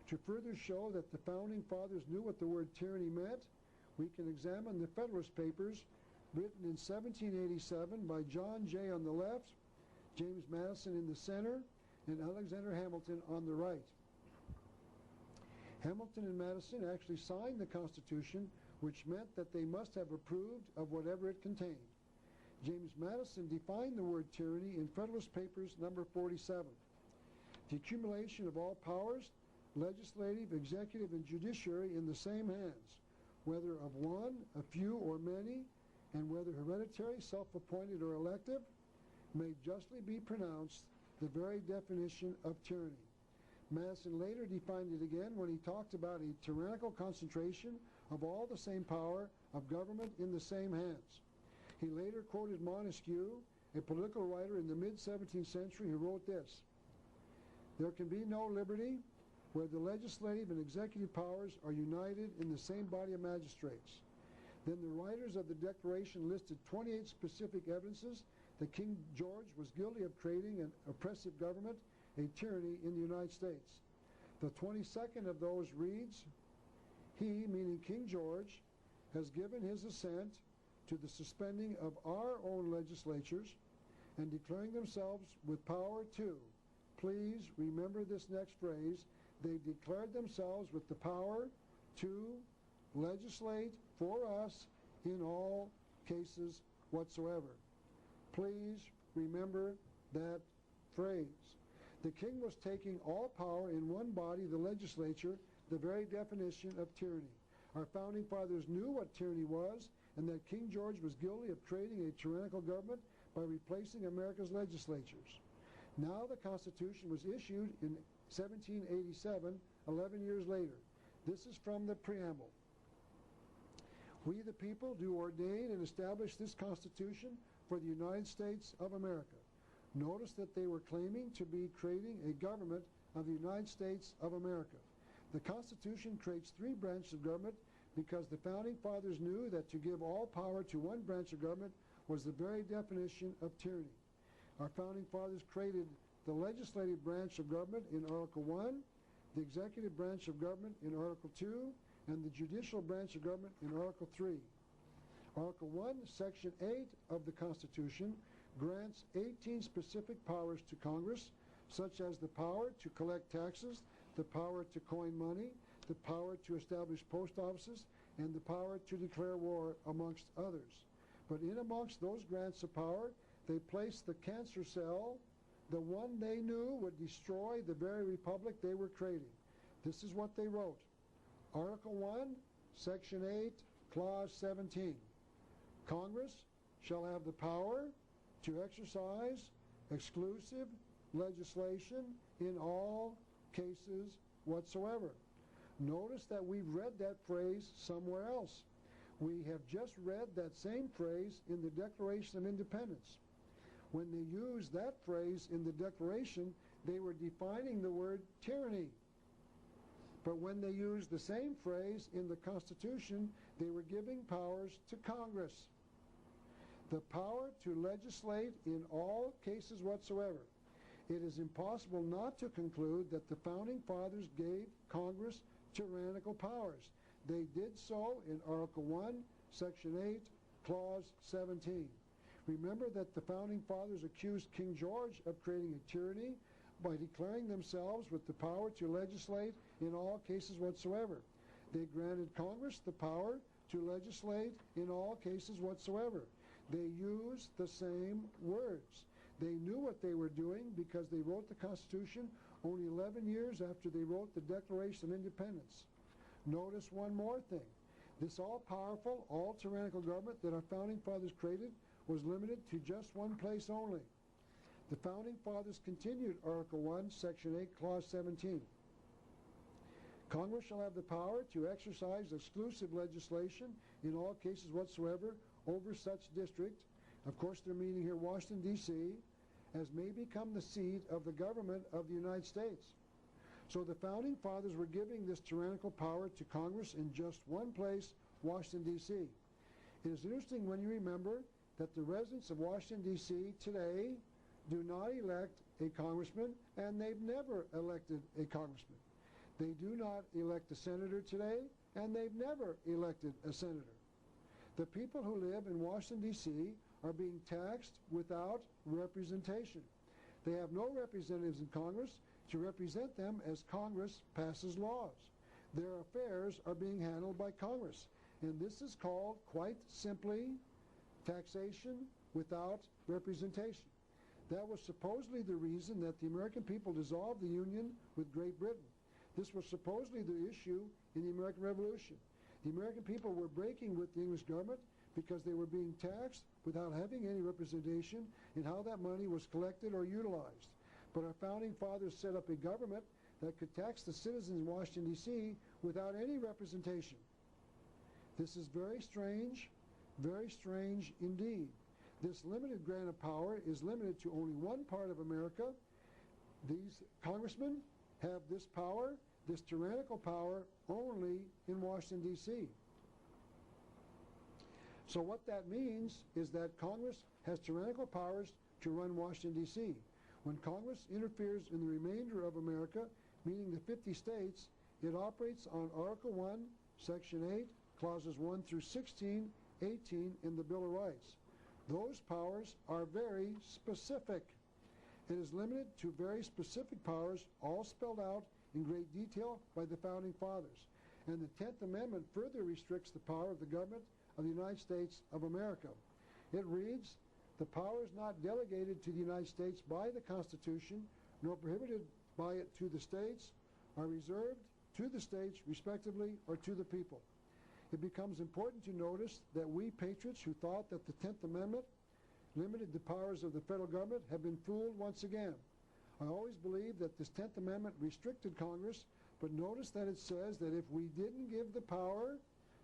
To further show that the Founding Fathers knew what the word tyranny meant, we can examine the Federalist Papers written in 1787 by John Jay on the left, James Madison in the center, and Alexander Hamilton on the right. Hamilton and Madison actually signed the Constitution, which meant that they must have approved of whatever it contained. James Madison defined the word tyranny in Federalist Papers number 47. The accumulation of all powers, legislative, executive, and judiciary in the same hands, whether of one, a few, or many, and whether hereditary, self-appointed, or elective, may justly be pronounced the very definition of tyranny. Madison later defined it again when he talked about a tyrannical concentration of all the same power of government in the same hands. He later quoted Montesquieu, a political writer in the mid-17th century, who wrote this: "There can be no liberty where the legislative and executive powers are united in the same body of magistrates." Then the writers of the Declaration listed 28 specific evidences that King George was guilty of creating an oppressive government, a tyranny in the United States. The 22nd of those reads, "He," meaning King George, "has given his assent to the suspending of our own legislatures and declaring themselves with power to," please remember this next phrase, "they declared themselves with the power to legislate for us in all cases whatsoever." Please remember that phrase. The king was taking all power in one body, the legislature, the very definition of tyranny. Our Founding Fathers knew what tyranny was, and that King George was guilty of creating a tyrannical government by replacing America's legislatures. Now the Constitution was issued in 1787, 11 years later. This is from the preamble. "We the people do ordain and establish this Constitution for the United States of America." Notice that they were claiming to be creating a government of the United States of America. The Constitution creates three branches of government because the Founding Fathers knew that to give all power to one branch of government was the very definition of tyranny. Our Founding Fathers created the legislative branch of government in Article 1, the executive branch of government in Article 2, and the judicial branch of government in Article 3. Article 1, Section 8 of the Constitution grants 18 specific powers to Congress, such as the power to collect taxes, the power to coin money, the power to establish post offices, and the power to declare war, amongst others. But in amongst those grants of power, they placed the cancer cell, the one they knew would destroy the very republic they were creating. This is what they wrote. Article 1, Section 8, Clause 17. "Congress shall have the power to exercise exclusive legislation in all cases whatsoever." Notice that we've read that phrase somewhere else. We have just read that same phrase in the Declaration of Independence. When they used that phrase in the Declaration, they were defining the word tyranny. But when they used the same phrase in the Constitution, they were giving powers to Congress. The power to legislate in all cases whatsoever. It is impossible not to conclude that the Founding Fathers gave Congress tyrannical powers. They did so in Article 1, Section 8, Clause 17. Remember that the Founding Fathers accused King George of creating a tyranny by declaring themselves with the power to legislate in all cases whatsoever. They granted Congress the power to legislate in all cases whatsoever. They used the same words. They knew what they were doing because they wrote the Constitution only 11 years after they wrote the Declaration of Independence. Notice one more thing. This all-powerful, all-tyrannical government that our Founding Fathers created was limited to just one place only. The Founding Fathers continued Article 1, Section 8, Clause 17. Congress shall have the power to exercise exclusive legislation in all cases whatsoever over such district, of course they're meaning here Washington, D.C., as may become the seat of the government of the United States. So the Founding Fathers were giving this tyrannical power to Congress in just one place, Washington, D.C. It is interesting when you remember that the residents of Washington, D.C. today do not elect a congressman, and they've never elected a congressman. They do not elect a senator today, and they've never elected a senator. The people who live in Washington, D.C. are being taxed without representation. They have no representatives in Congress to represent them as Congress passes laws. Their affairs are being handled by Congress, and this is called, quite simply, taxation without representation. That was supposedly the reason that the American people dissolved the Union with Great Britain. This was supposedly the issue in the American Revolution. The American people were breaking with the English government because they were being taxed without having any representation in how that money was collected or utilized. But our Founding Fathers set up a government that could tax the citizens in Washington, D.C. without any representation. This is very strange indeed. This limited grant of power is limited to only one part of America. These congressmen have this power, this tyrannical power, only in Washington, D.C. So what that means is that Congress has tyrannical powers to run Washington, D.C. When Congress interferes in the remainder of America, meaning the 50 states, it operates on Article 1, Section 8, Clauses 1 through 16, 18 in the Bill of Rights. Those powers are very specific. It is limited to very specific powers, all spelled out in great detail by the Founding Fathers. And the 10th Amendment further restricts the power of the government of the United States of America. It reads, "The powers not delegated to the United States by the Constitution, nor prohibited by it to the states, are reserved to the states, respectively, or to the people." It becomes important to notice that we patriots who thought that the 10th Amendment limited the powers of the federal government have been fooled once again. I always believed that this 10th Amendment restricted Congress, but notice that it says that if we didn't give the power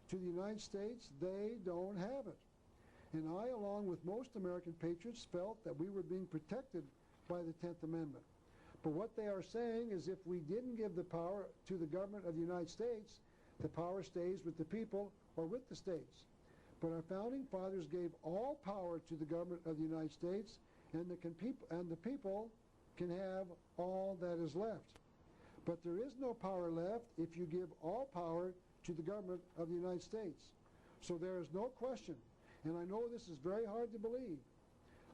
to the United States, they don't have it. And I, along with most American patriots, felt that we were being protected by the 10th Amendment. But what they are saying is if we didn't give the power to the government of the United States, the power stays with the people or with the states. But our Founding Fathers gave all power to the government of the United States, and the people can have all that is left. But there is no power left if you give all power to the government of the United States. So there is no question, and I know this is very hard to believe,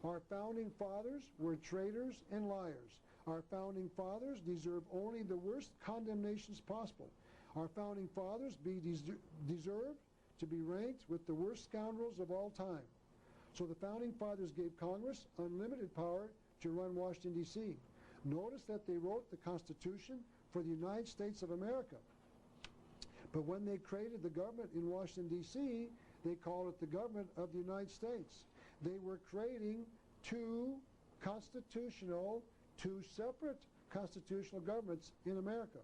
our Founding Fathers were traitors and liars. Our Founding Fathers deserve only the worst condemnations possible. Our Founding Fathers deserve to be ranked with the worst scoundrels of all time. So the Founding Fathers gave Congress unlimited power to run Washington, D.C. Notice that they wrote the Constitution for the United States of America. But when they created the government in Washington, D.C., they called it the government of the United States. They were creating two separate constitutional governments in America.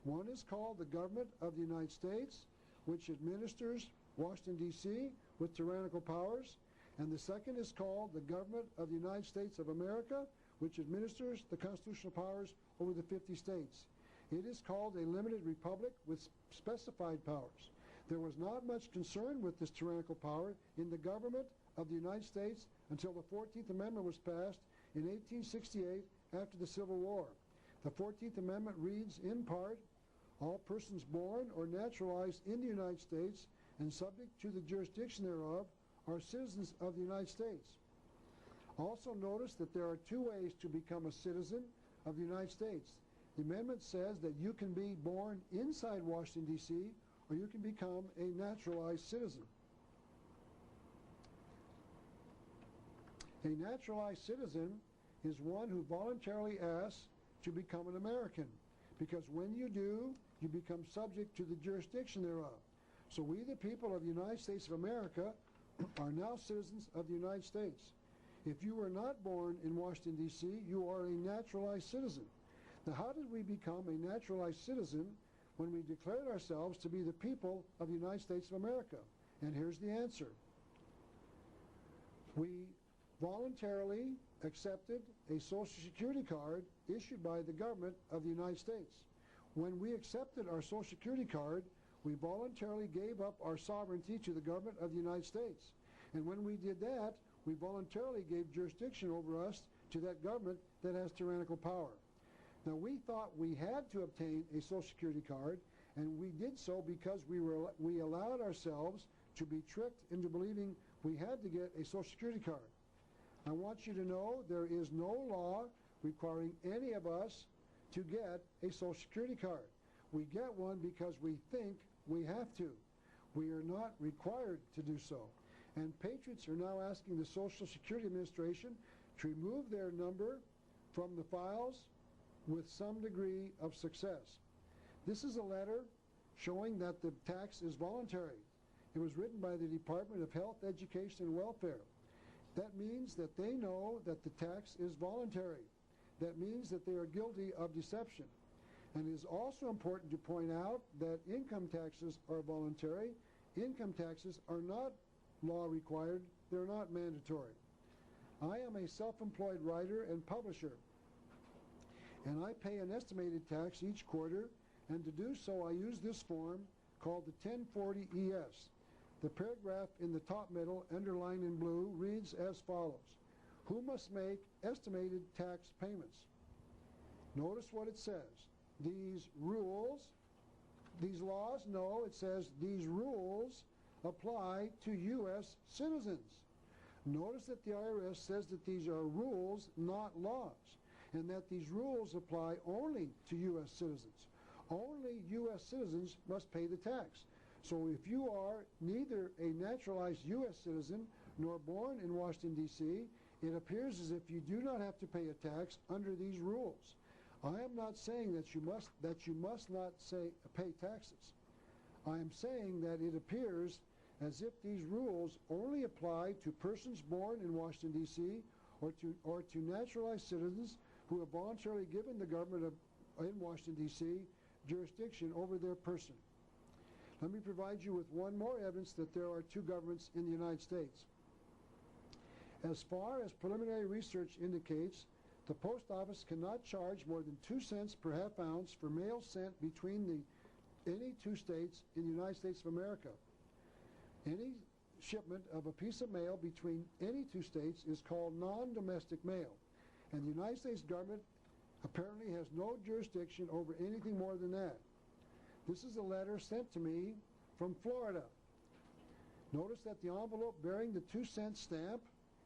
One is called the government of the United States, which administers Washington, D.C. with tyrannical powers. And the second is called the government of the United States of America, which administers the constitutional powers over the 50 states. It is called a limited republic with specified powers. There was not much concern with this tyrannical power in the government of the United States until the 14th Amendment was passed in 1868 after the Civil War. The 14th Amendment reads in part, all persons born or naturalized in the United States and subject to the jurisdiction thereof are citizens of the United States. Also notice that there are two ways to become a citizen of the United States. The amendment says that you can be born inside Washington, D.C., or you can become a naturalized citizen. A naturalized citizen is one who voluntarily asks to become an American, because when you do, you become subject to the jurisdiction thereof. So we, the people of the United States of America, are now citizens of the United States. If you were not born in Washington, D.C., you are a naturalized citizen. Now, how did we become a naturalized citizen when we declared ourselves to be the people of the United States of America? And here's the answer. We voluntarily accepted a Social Security card issued by the government of the United States. When we accepted our Social Security card, we voluntarily gave up our sovereignty to the government of the United States. And when we did that, we voluntarily gave jurisdiction over us to that government that has tyrannical power. Now, we thought we had to obtain a Social Security card, and we did so because we allowed ourselves to be tricked into believing we had to get a Social Security card. I want you to know there is no law requiring any of us to get a Social Security card. We get one because we think we have to. We are not required to do so. And patriots are now asking the Social Security Administration to remove their number from the files with some degree of success. This is a letter showing that the tax is voluntary. It was written by the Department of Health, Education, and Welfare. That means that they know that the tax is voluntary. That means that they are guilty of deception. And it is also important to point out that income taxes are voluntary. Income taxes are not law required. They're not mandatory. I am a self-employed writer and publisher, and I pay an estimated tax each quarter, and to do so I use this form called the 1040-ES. The paragraph in the top middle, underlined in blue, reads as follows. Who must make estimated tax payments? Notice what it says. These rules, these laws, no, it says these rules apply to U.S. citizens. Notice that the IRS says that these are rules, not laws, and that these rules apply only to U.S. citizens. Only U.S. citizens must pay the tax. So if you are neither a naturalized U.S. citizen nor born in Washington, D.C., it appears as if you do not have to pay a tax under these rules. I am not saying that you must not pay taxes. I am saying that it appears as if these rules only apply to persons born in Washington, D.C., or to naturalized citizens who have voluntarily given the government in Washington, D.C. jurisdiction over their person. Let me provide you with one more evidence that there are two governments in the United States. As far as preliminary research indicates, the post office cannot charge more than 2 cents per half ounce for mail sent between any two states in the United States of America. Any shipment of a piece of mail between any two states is called non-domestic mail, and the United States government apparently has no jurisdiction over anything more than that. This is a letter sent to me from Florida. Notice that the envelope bearing the 2 cent stamp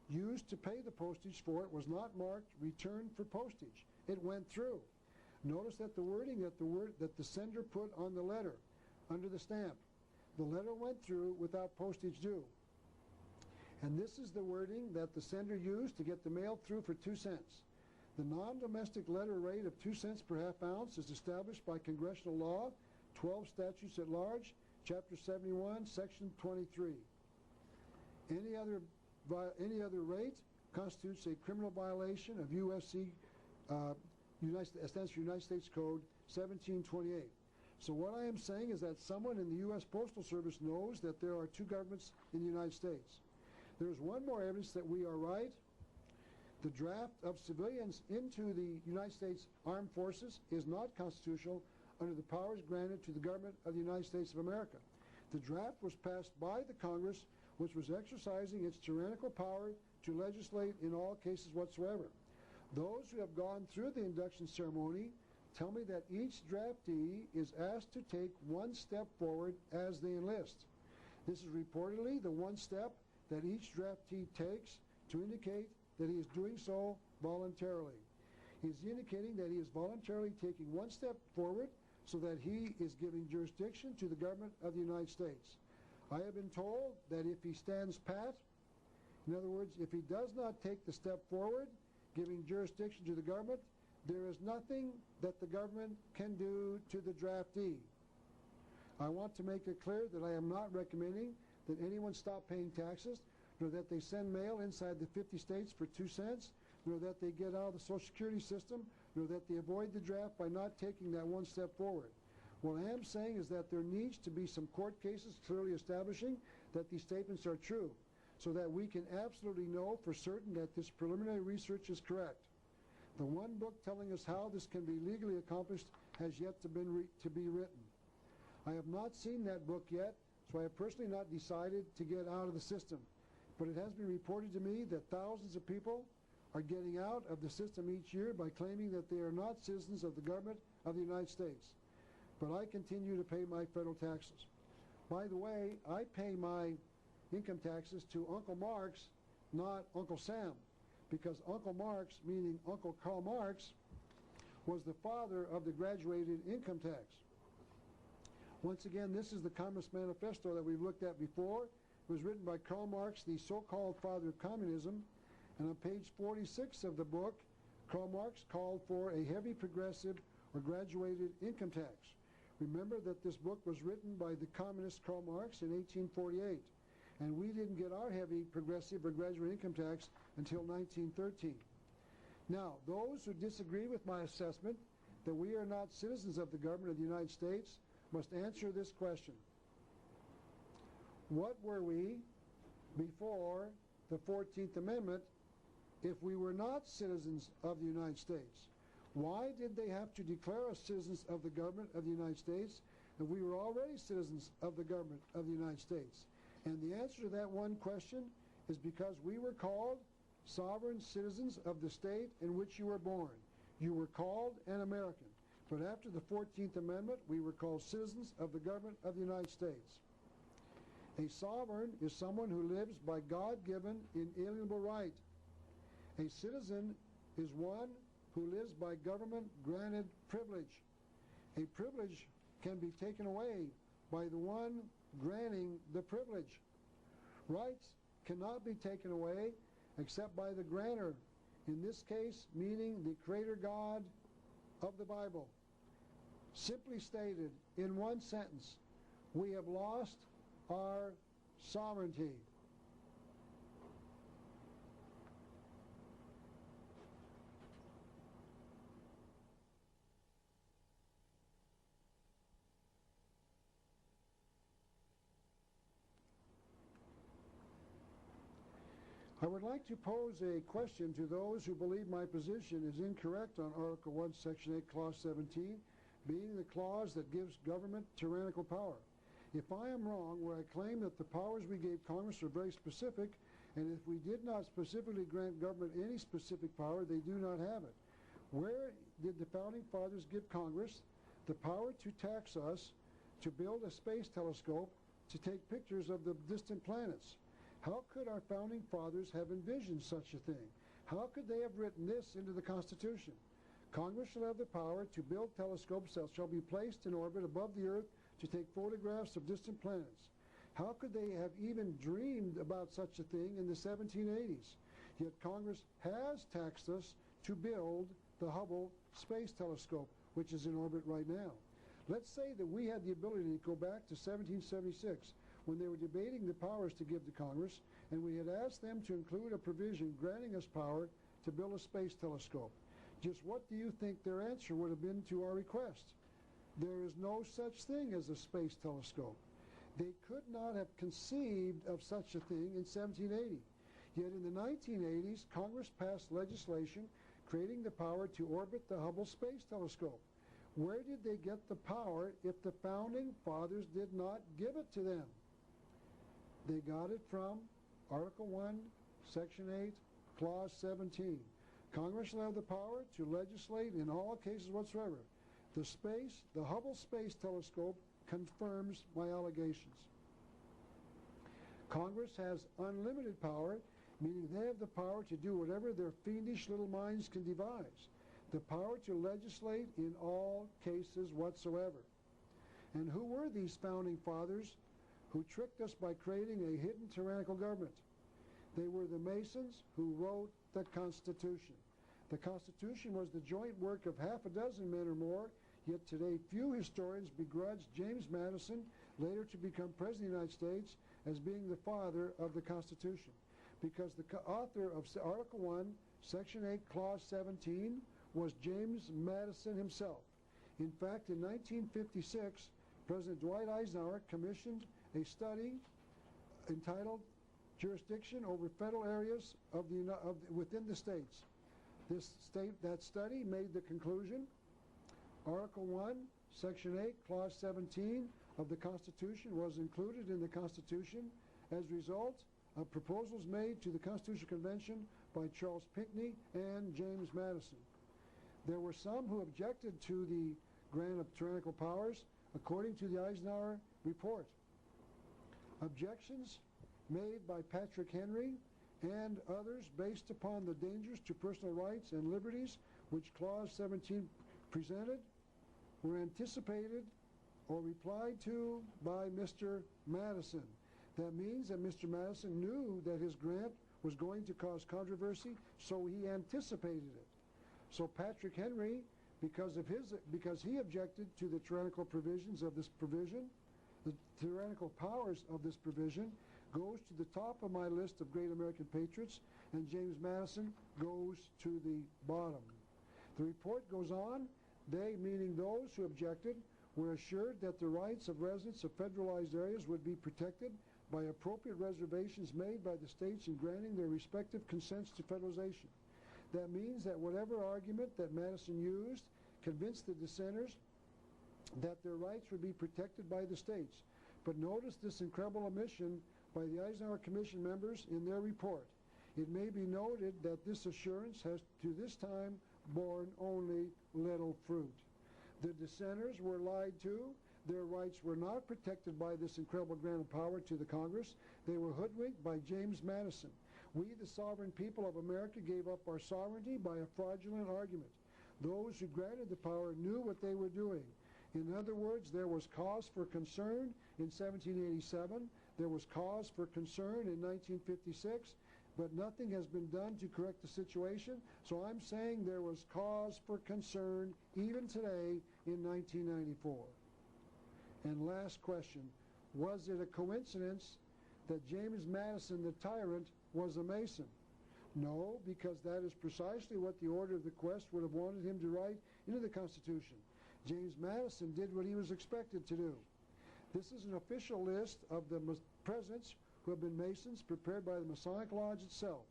used to pay the postage for it was not marked "Return for postage." It went through. Notice that the wording that the sender put on the letter under the stamp. The letter went through without postage due. And this is the wording that the sender used to get the mail through for 2 cents. The non-domestic letter rate of 2 cents per half ounce is established by congressional law, 12 statutes at large, Chapter 71, Section 23. Any other rate constitutes a criminal violation of USC, stands for United States Code 1728. So what I am saying is that someone in the U.S. Postal Service knows that there are two governments in the United States. There is one more evidence that we are right. The draft of civilians into the United States Armed Forces is not constitutional under the powers granted to the government of the United States of America. The draft was passed by the Congress, which was exercising its tyrannical power to legislate in all cases whatsoever. Those who have gone through the induction ceremony tell me that each draftee is asked to take one step forward as they enlist. This is reportedly the one step that each draftee takes to indicate that he is doing so voluntarily. He is indicating that he is voluntarily taking one step forward so that he is giving jurisdiction to the government of the United States. I have been told that if he stands pat, in other words, if he does not take the step forward, giving jurisdiction to the government, there is nothing that the government can do to the draftee. I want to make it clear that I am not recommending that anyone stop paying taxes, nor that they send mail inside the 50 states for 2 cents, nor that they get out of the Social Security system, nor that they avoid the draft by not taking that one step forward. What I am saying is that there needs to be some court cases clearly establishing that these statements are true, so that we can absolutely know for certain that this preliminary research is correct. The one book telling us how this can be legally accomplished has yet to be written. I have not seen that book yet, so I have personally not decided to get out of the system. But it has been reported to me that thousands of people are getting out of the system each year by claiming that they are not citizens of the government of the United States. But I continue to pay my federal taxes. By the way, I pay my income taxes to Uncle Marx, not Uncle Sam, because Uncle Marx, meaning Uncle Karl Marx, was the father of the graduated income tax. Once again, this is the Communist Manifesto that we've looked at before. It was written by Karl Marx, the so-called father of communism, and on page 46 of the book, Karl Marx called for a heavy progressive or graduated income tax. Remember that this book was written by the communist Karl Marx in 1848, and we didn't get our heavy progressive or graduated income tax until 1913. Now, those who disagree with my assessment that we are not citizens of the government of the United States must answer this question. What were we before the 14th Amendment if we were not citizens of the United States? Why did they have to declare us citizens of the government of the United States if we were already citizens of the government of the United States? And the answer to that one question is because we were called sovereign citizens of the state in which you were born. You were called an American. But after the 14th Amendment, we were called citizens of the government of the United States. A sovereign is someone who lives by God-given inalienable right. A citizen is one who lives by government-granted privilege. A privilege can be taken away by the one granting the privilege. Rights cannot be taken away except by the grantor, in this case meaning the Creator God of the Bible. Simply stated in one sentence, we have lost our sovereignty. I would like to pose a question to those who believe my position is incorrect on Article 1, Section 8, Clause 17, being the clause that gives government tyrannical power. If I am wrong where I claim that the powers we gave Congress are very specific, and if we did not specifically grant government any specific power, they do not have it. Where did the Founding Fathers give Congress the power to tax us to build a space telescope to take pictures of the distant planets? How could our Founding Fathers have envisioned such a thing? How could they have written this into the Constitution? Congress shall have the power to build telescopes that shall be placed in orbit above the Earth to take photographs of distant planets. How could they have even dreamed about such a thing in the 1780s? Yet Congress has taxed us to build the Hubble Space Telescope, which is in orbit right now. Let's say that we had the ability to go back to 1776, when they were debating the powers to give to Congress, and we had asked them to include a provision granting us power to build a space telescope. Just what do you think their answer would have been to our request? There is no such thing as a space telescope. They could not have conceived of such a thing in 1780. Yet in the 1980s, Congress passed legislation creating the power to orbit the Hubble Space Telescope. Where did they get the power if the founding fathers did not give it to them? They got it from Article 1, Section 8, Clause 17. Congress shall have the power to legislate in all cases whatsoever. The Hubble Space Telescope confirms my allegations. Congress has unlimited power, meaning they have the power to do whatever their fiendish little minds can devise. The power to legislate in all cases whatsoever. And who were these founding fathers who tricked us by creating a hidden tyrannical government? They were the Masons who wrote the Constitution. The Constitution was the joint work of half a dozen men or more, yet today few historians begrudge James Madison, later to become President of the United States, as being the father of the Constitution, because the author of Article 1, Section 8, Clause 17 was James Madison himself. In fact, in 1956, President Dwight Eisenhower commissioned a study entitled Jurisdiction over Federal Areas within the States. That study made the conclusion, Article 1, Section 8, Clause 17 of the Constitution was included in the Constitution as a result of proposals made to the Constitutional Convention by Charles Pinckney and James Madison. There were some who objected to the grant of tyrannical powers, according to the Eisenhower report. Objections made by Patrick Henry and others based upon the dangers to personal rights and liberties which Clause 17 presented were anticipated or replied to by Mr. Madison. That means that Mr. Madison knew that his grant was going to cause controversy, so he anticipated it. So Patrick Henry, because he objected to the tyrannical provisions of this provision, the tyrannical powers of this provision, goes to the top of my list of great American patriots, and James Madison goes to the bottom. The report goes on. They, meaning those who objected, were assured that the rights of residents of federalized areas would be protected by appropriate reservations made by the states in granting their respective consents to federalization. That means that whatever argument that Madison used convinced the dissenters that their rights would be protected by the states. But notice this incredible omission by the Eisenhower Commission members in their report. It may be noted that this assurance has to this time borne only little fruit. The dissenters were lied to. Their rights were not protected by this incredible grant of power to the Congress. They were hoodwinked by James Madison. We, the sovereign people of America, gave up our sovereignty by a fraudulent argument. Those who granted the power knew what they were doing. In other words, there was cause for concern in 1787. There was cause for concern in 1956. But nothing has been done to correct the situation. So I'm saying there was cause for concern even today in 1994. And last question, was it a coincidence that James Madison, the tyrant, was a Mason? No, because that is precisely what the order of the quest would have wanted him to write into the Constitution. James Madison did what he was expected to do. This is an official list of the presidents who have been Masons, prepared by the Masonic Lodge itself.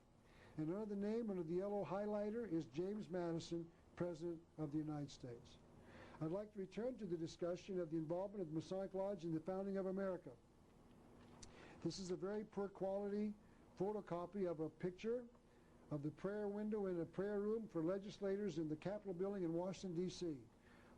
And under the name, under the yellow highlighter, is James Madison, President of the United States. I'd like to return to the discussion of the involvement of the Masonic Lodge in the founding of America. This is a very poor quality photocopy of a picture of the prayer window in a prayer room for legislators in the Capitol building in Washington, D.C.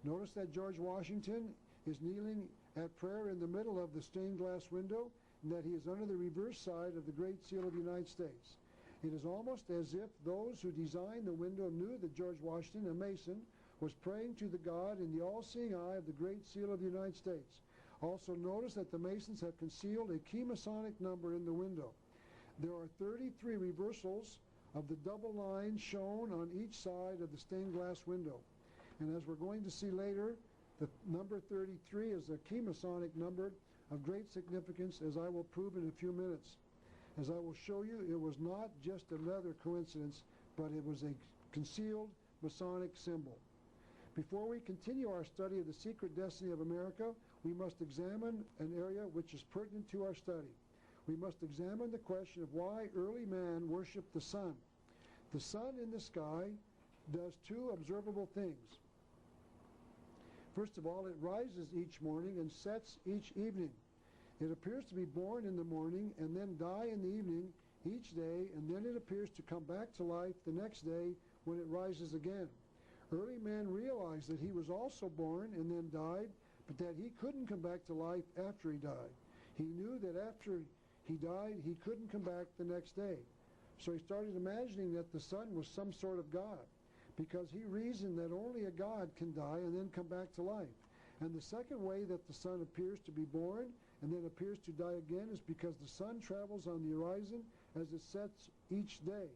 Notice that George Washington is kneeling at prayer in the middle of the stained glass window, and that he is under the reverse side of the Great Seal of the United States. It is almost as if those who designed the window knew that George Washington, a Mason, was praying to the God in the all-seeing eye of the Great Seal of the United States. Also notice that the Masons have concealed a key Masonic number in the window. There are 33 reversals of the double lines shown on each side of the stained glass window. And as we're going to see later, the number 33 is a key Masonic number of great significance, as I will prove in a few minutes. As I will show you, it was not just another coincidence, but it was a concealed Masonic symbol. Before we continue our study of the secret destiny of America, we must examine an area which is pertinent to our study. We must examine the question of why early man worshipped the sun. The sun in the sky does two observable things. First of all, it rises each morning and sets each evening. It appears to be born in the morning and then die in the evening each day, and then it appears to come back to life the next day when it rises again. Early man realized that he was also born and then died, but that he couldn't come back to life after he died. He knew that after he died, he couldn't come back the next day. So he started imagining that the sun was some sort of God, because he reasoned that only a God can die and then come back to life. And the second way that the sun appears to be born and then appears to die again is because the sun travels on the horizon as it sets each day.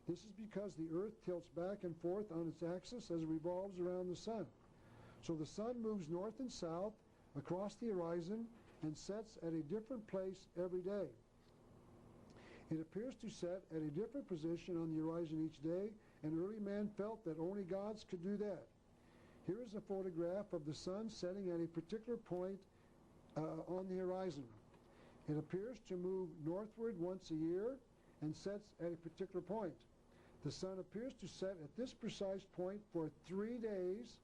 This is because the earth tilts back and forth on its axis as it revolves around the sun. So the sun moves north and south across the horizon and sets at a different place every day. It appears to set at a different position on the horizon each day, and early man felt that only gods could do that. Here is a photograph of the sun setting at a particular point on the horizon. It appears to move northward once a year and sets at a particular point. The sun appears to set at this precise point for 3 days,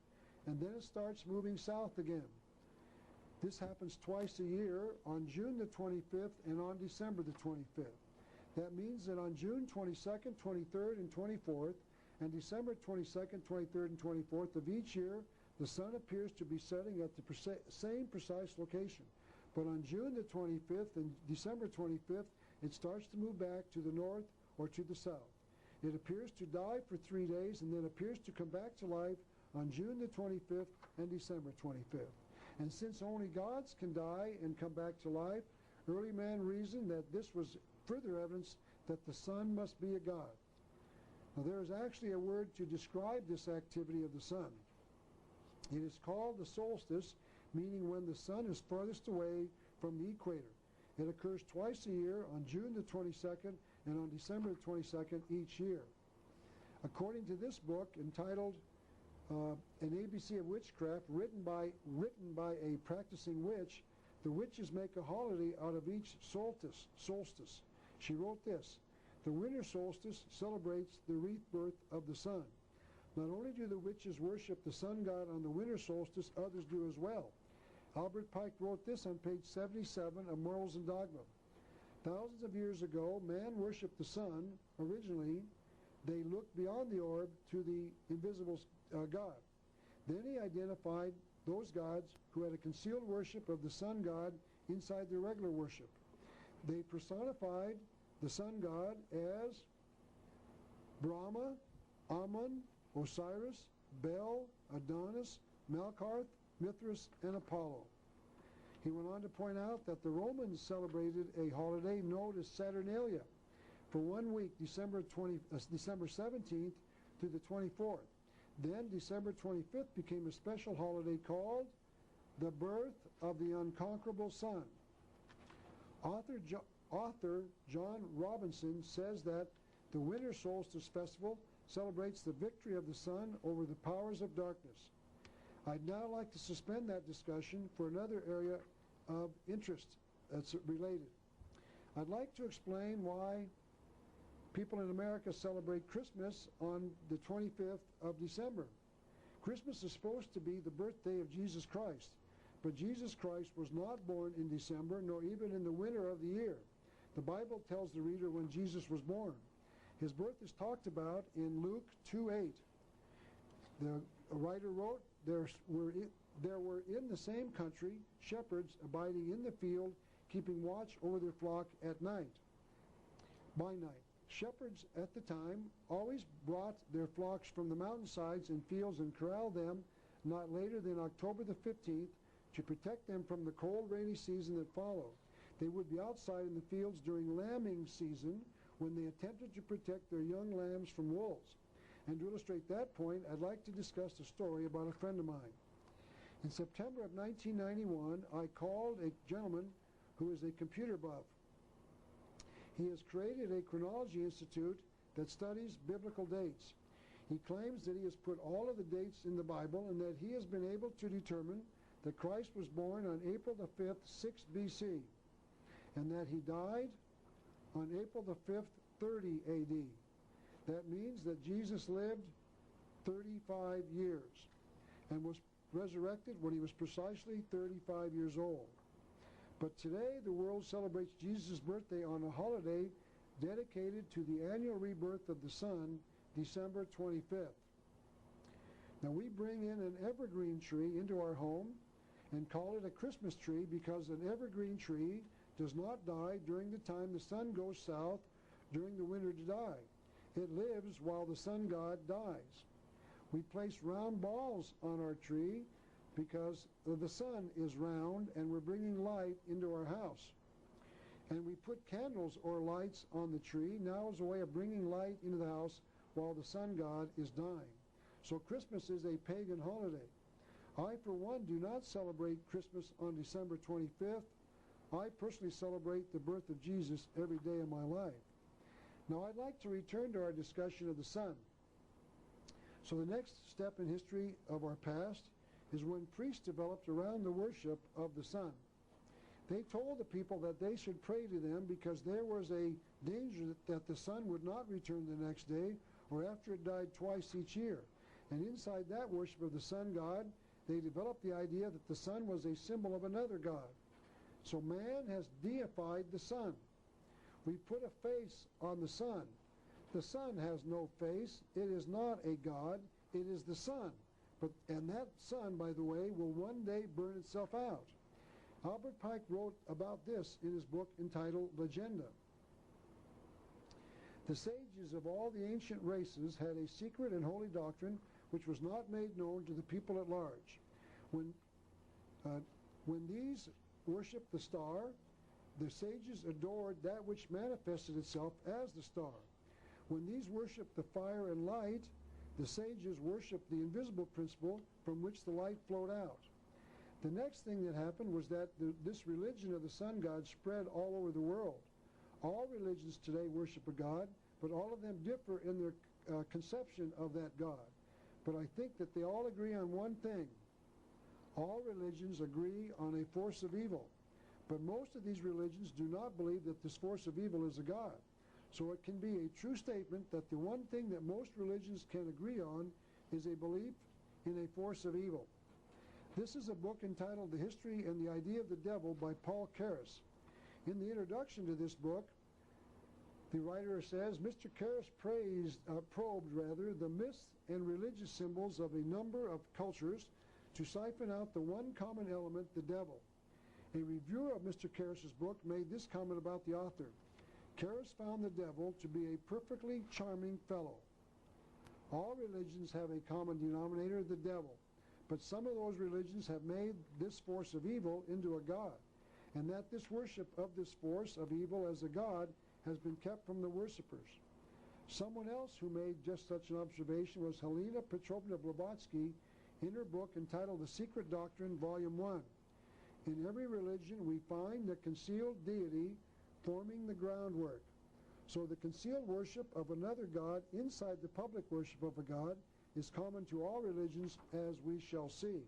and then it starts moving south again. This happens twice a year, on June the 25th and on December the 25th. That means that on June 22nd, 23rd, and 24th, and December 22nd, 23rd, and 24th of each year, the sun appears to be setting at the same precise location. But on June the 25th and December 25th, it starts to move back to the north or to the south. It appears to die for 3 days and then appears to come back to life on June the 25th and December 25th. And since only gods can die and come back to life, early man reasoned that this was further evidence that the sun must be a god. Now, there is actually a word to describe this activity of the sun. It is called the solstice, meaning when the sun is farthest away from the equator. It occurs twice a year, on June the 22nd and on December the 22nd each year. According to this book, entitled An ABC of Witchcraft, written by a practicing witch, the witches make a holiday out of each solstice. She wrote this: the winter solstice celebrates the rebirth of the sun. Not only do the witches worship the sun god on the winter solstice, others do as well. Albert Pike wrote this on page 77 of Morals and Dogma. Thousands of years ago, man worshipped the sun. Originally, they looked beyond the orb to the invisible God. Then he identified those gods who had a concealed worship of the sun god inside their regular worship. They personified the sun god as Brahma, Amun, Osiris, Bel, Adonis, Melkarth, Mithras, and Apollo. He went on to point out that the Romans celebrated a holiday known as Saturnalia for 1 week, December 17th to the 24th. Then December 25th became a special holiday called the Birth of the Unconquerable Sun. Author John Robinson says that the Winter Solstice Festival celebrates the victory of the sun over the powers of darkness. I'd now like to suspend that discussion for another area of interest that's related. I'd like to explain why people in America celebrate Christmas on the 25th of December. Christmas is supposed to be the birthday of Jesus Christ, but Jesus Christ was not born in December, nor even in the winter of the year. The Bible tells the reader when Jesus was born. His birth is talked about in Luke 2:8. The writer wrote, there were in the same country shepherds abiding in the field, keeping watch over their flock at night, by night. Shepherds at the time always brought their flocks from the mountainsides and fields and corralled them not later than October the 15th to protect them from the cold, rainy season that followed. They would be outside in the fields during lambing season when they attempted to protect their young lambs from wolves. And to illustrate that point, I'd like to discuss a story about a friend of mine. In September of 1991, I called a gentleman who is a computer buff. He has created a chronology institute that studies biblical dates. He claims that he has put all of the dates in the Bible and that he has been able to determine that Christ was born on April the 5th, 6 BC, and that he died on April the 5th, 30 AD. That means that Jesus lived 35 years and was resurrected when he was precisely 35 years old. But today the world celebrates Jesus' birthday on a holiday dedicated to the annual rebirth of the sun, December 25th. Now we bring in an evergreen tree into our home and call it a Christmas tree because an evergreen tree does not die during the time the sun goes south during the winter to die. It lives while the sun god dies. We place round balls on our tree because the sun is round and we're bringing light into our house. And we put candles or lights on the tree now as a way of bringing light into the house while the sun god is dying. So Christmas is a pagan holiday. I, for one, do not celebrate Christmas on December 25th. I personally celebrate the birth of Jesus every day of my life. Now I'd like to return to our discussion of the sun. So the next step in history of our past is when priests developed around the worship of the sun. They told the people that they should pray to them because there was a danger that the sun would not return the next day or after it died twice each year. And inside that worship of the sun god, they developed the idea that the sun was a symbol of another god. So man has deified the sun. We put a face on the sun. The sun has no face. It is not a god. It is the sun. And that sun, by the way, will one day burn itself out. Albert Pike wrote about this in his book entitled Legenda. The sages of all the ancient races had a secret and holy doctrine which was not made known to the people at large. When these worshipped the star, the sages adored that which manifested itself as the star. When these worshipped the fire and light, the sages worshipped the invisible principle from which the light flowed out. The next thing that happened was that this religion of the sun god spread all over the world. All religions today worship a god, but all of them differ in their conception of that god. But I think that they all agree on one thing. All religions agree on a force of evil. But most of these religions do not believe that this force of evil is a god. So it can be a true statement that the one thing that most religions can agree on is a belief in a force of evil. This is a book entitled The History and the Idea of the Devil by Paul Karras. In the introduction to this book, the writer says, Mr. Karras probed the myths and religious symbols of a number of cultures to siphon out the one common element, the devil. A reviewer of Mr. Karras' book made this comment about the author. Karras found the devil to be a perfectly charming fellow. All religions have a common denominator, the devil, but some of those religions have made this force of evil into a god, and that this worship of this force of evil as a god has been kept from the worshippers. Someone else who made just such an observation was Helena Petrovna Blavatsky in her book entitled The Secret Doctrine, Volume 1. In every religion we find the concealed deity forming the groundwork. So the concealed worship of another god inside the public worship of a god is common to all religions, as we shall see.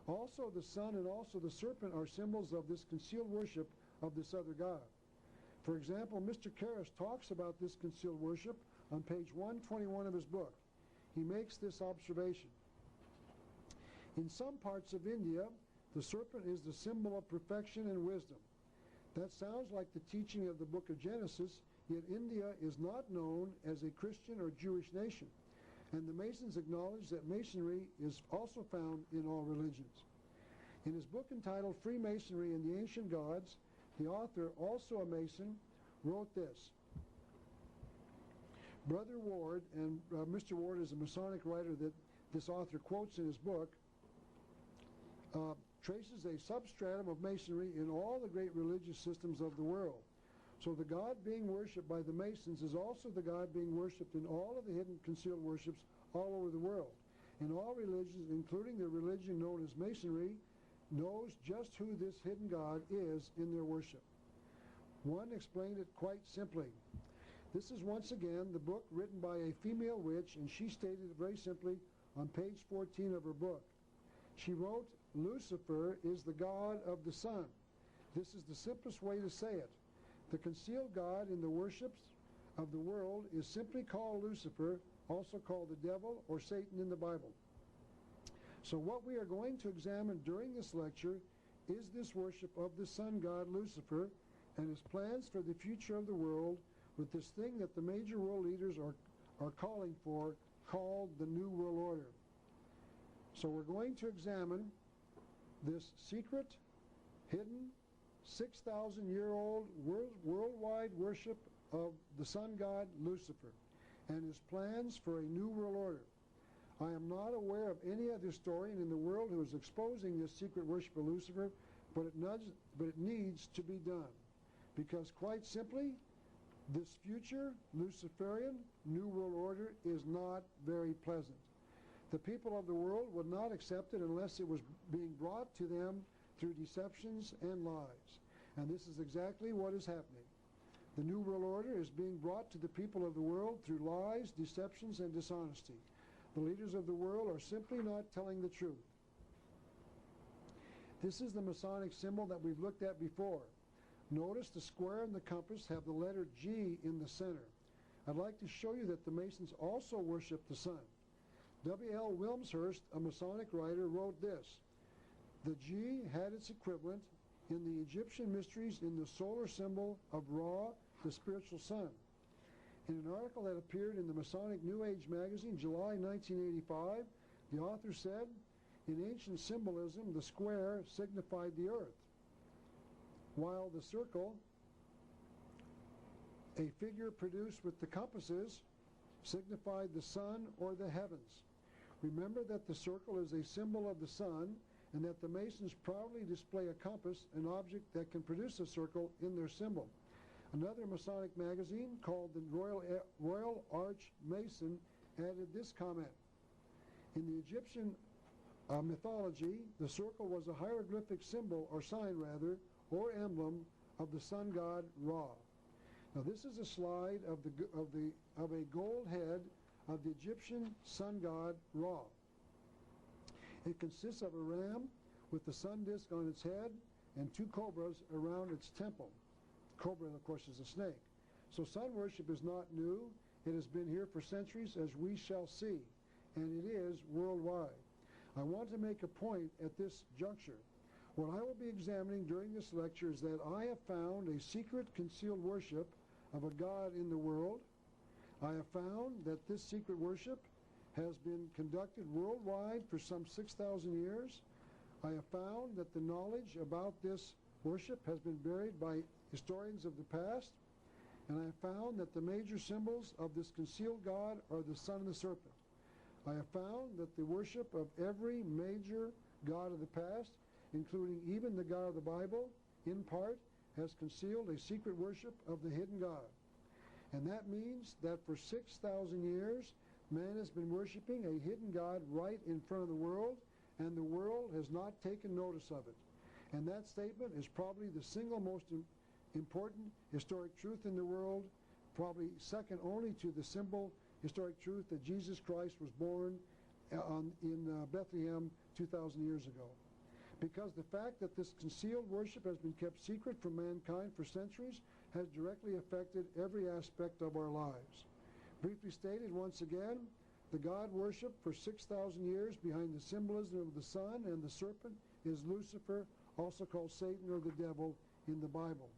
Also the sun and also the serpent are symbols of this concealed worship of this other god. For example, Mr. Karras talks about this concealed worship on page 121 of his book. He makes this observation. In some parts of India, the serpent is the symbol of perfection and wisdom. That sounds like the teaching of the book of Genesis, yet India is not known as a Christian or Jewish nation. And the Masons acknowledge that Masonry is also found in all religions. In his book entitled Freemasonry and the Ancient Gods, the author, also a Mason, wrote this. Brother Ward, and Mr. Ward is a Masonic writer that this author quotes in his book, traces a substratum of Masonry in all the great religious systems of the world. So the God being worshipped by the Masons is also the God being worshipped in all of the hidden concealed worships all over the world. And all religions, including the religion known as Masonry, knows just who this hidden God is in their worship. One explained it quite simply. This is once again the book written by a female witch, and she stated it very simply on page 14 of her book. She wrote, Lucifer is the god of the sun. This is the simplest way to say it. The concealed god in the worships of the world is simply called Lucifer, also called the devil or Satan in the Bible. So what we are going to examine during this lecture is this worship of the sun god Lucifer and his plans for the future of the world with this thing that the major world leaders are calling for, called the New World Order. So we're going to examine this secret, hidden, 6,000-year-old worldwide worship of the sun god Lucifer and his plans for a new world order. I am not aware of any other historian in the world who is exposing this secret worship of Lucifer, but it needs to be done. Because quite simply, this future Luciferian New World Order is not very pleasant. The people of the world would not accept it unless it was being brought to them through deceptions and lies. And this is exactly what is happening. The New World Order is being brought to the people of the world through lies, deceptions, and dishonesty. The leaders of the world are simply not telling the truth. This is the Masonic symbol that we've looked at before. Notice the square and the compass have the letter G in the center. I'd like to show you that the Masons also worship the sun. W.L. Wilmshurst, a Masonic writer, wrote this: "The G had its equivalent in the Egyptian mysteries in the solar symbol of Ra, the spiritual sun." In an article that appeared in the Masonic New Age magazine, July 1985, the author said, "In ancient symbolism, the square signified the earth, while the circle, a figure produced with the compasses, signified the sun or the heavens. Remember that the circle is a symbol of the sun, and that the Masons proudly display a compass, an object that can produce a circle, in their symbol." Another Masonic magazine, called the Royal Arch Mason, added this comment: "In the Egyptian mythology, the circle was a hieroglyphic symbol, or sign rather, or emblem of the sun god Ra." Now this is a slide of a gold head of the Egyptian sun god Ra. It consists of a ram with the sun disk on its head and two cobras around its temple. Cobra, of course, is a snake. So sun worship is not new. It has been here for centuries, as we shall see, and it is worldwide. I want to make a point at this juncture. What I will be examining during this lecture is that I have found a secret concealed worship of a god in the world. I have found that this secret worship has been conducted worldwide for some 6,000 years. I have found that the knowledge about this worship has been buried by historians of the past, and I have found that the major symbols of this concealed god are the sun and the serpent. I have found that the worship of every major god of the past, including even the God of the Bible, in part, has concealed a secret worship of the hidden God. And that means that for 6,000 years, man has been worshiping a hidden God right in front of the world, and the world has not taken notice of it. And that statement is probably the single most important historic truth in the world, probably second only to the simple historic truth that Jesus Christ was born in Bethlehem 2,000 years ago. Because the fact that this concealed worship has been kept secret from mankind for centuries has directly affected every aspect of our lives. Briefly stated once again, the God worship for 6,000 years behind the symbolism of the sun and the serpent is Lucifer, also called Satan or the devil in the Bible.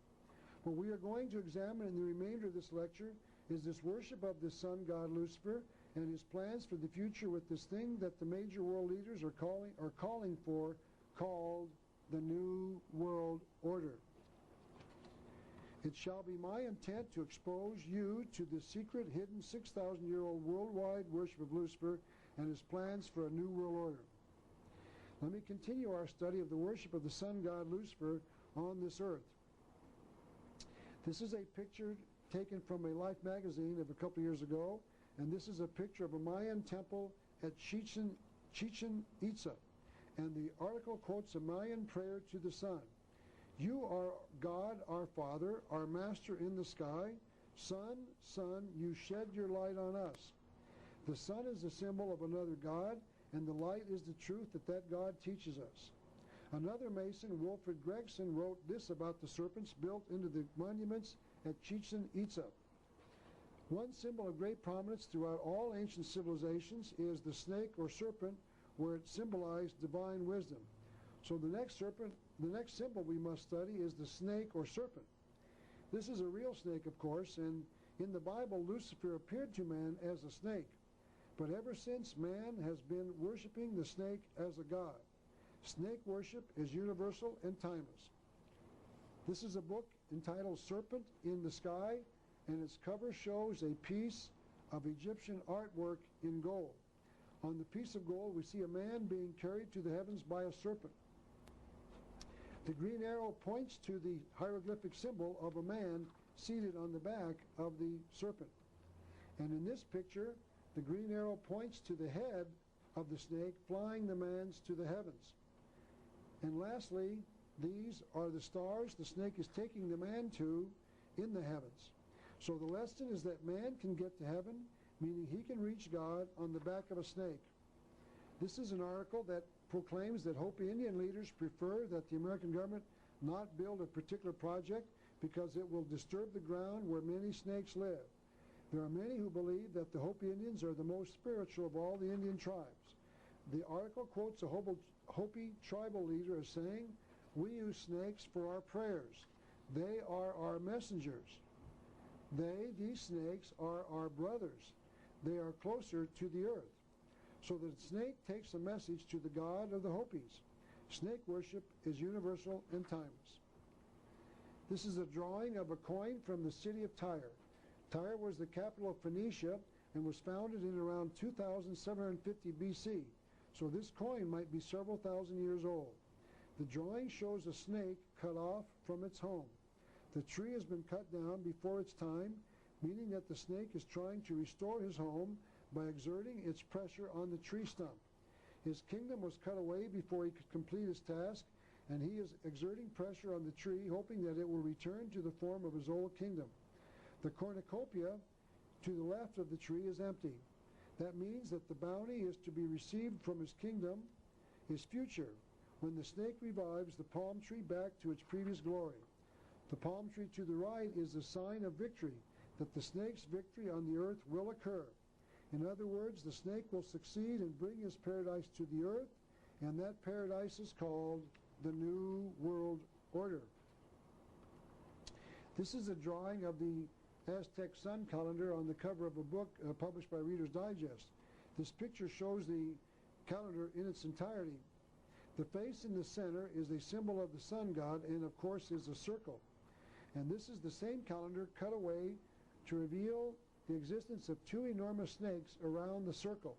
What we are going to examine in the remainder of this lecture is this worship of the sun god Lucifer and his plans for the future with this thing that the major world leaders are calling for, called the New World Order. It shall be my intent to expose you to the secret, hidden, 6,000-year-old worldwide worship of Lucifer and his plans for a new world order. Let me continue our study of the worship of the sun god Lucifer on this earth. This is a picture taken from a Life magazine of a couple years ago, and this is a picture of a Mayan temple at Chichen Itza. And the article quotes a Mayan prayer to the sun. "You are God, our Father, our Master in the sky. Sun, sun, you shed your light on us." The sun is a symbol of another God, and the light is the truth that God teaches us. Another Mason, Wilfred Gregson, wrote this about the serpents built into the monuments at Chichen Itza. "One symbol of great prominence throughout all ancient civilizations is the snake or serpent, where it symbolized divine wisdom. So the next symbol we must study is the snake or serpent. This is a real snake, of course, and in the Bible, Lucifer appeared to man as a snake. But ever since, man has been worshiping the snake as a god. Snake worship is universal and timeless. This is a book entitled Serpent in the Sky, and its cover shows a piece of Egyptian artwork in gold. On the piece of gold, we see a man being carried to the heavens by a serpent. The green arrow points to the hieroglyphic symbol of a man seated on the back of the serpent. And in this picture, the green arrow points to the head of the snake flying the man to the heavens. And lastly, these are the stars the snake is taking the man to in the heavens. So the lesson is that man can get to heaven, meaning he can reach God on the back of a snake. This is an article that proclaims that Hopi Indian leaders prefer that the American government not build a particular project because it will disturb the ground where many snakes live. There are many who believe that the Hopi Indians are the most spiritual of all the Indian tribes. The article quotes a Hopi tribal leader as saying, "We use snakes for our prayers. They are our messengers. These snakes, are our brothers. They are closer to the earth." So the snake takes a message to the god of the Hopis. Snake worship is universal and timeless. This is a drawing of a coin from the city of Tyre. Tyre was the capital of Phoenicia and was founded in around 2750 BC. So this coin might be several thousand years old. The drawing shows a snake cut off from its home. The tree has been cut down before its time, meaning that the snake is trying to restore his home by exerting its pressure on the tree stump. His kingdom was cut away before he could complete his task, and he is exerting pressure on the tree, hoping that it will return to the form of his old kingdom. The cornucopia to the left of the tree is empty. That means that the bounty is to be received from his kingdom, his future, when the snake revives the palm tree back to its previous glory. The palm tree to the right is a sign of victory, that the snake's victory on the earth will occur. In other words, the snake will succeed in bringing his paradise to the earth, and that paradise is called the New World Order. This is a drawing of the Aztec sun calendar on the cover of a book published by Reader's Digest. This picture shows the calendar in its entirety. The face in the center is a symbol of the sun god and, of course, is a circle. And this is the same calendar cut away to reveal the existence of two enormous snakes around the circle.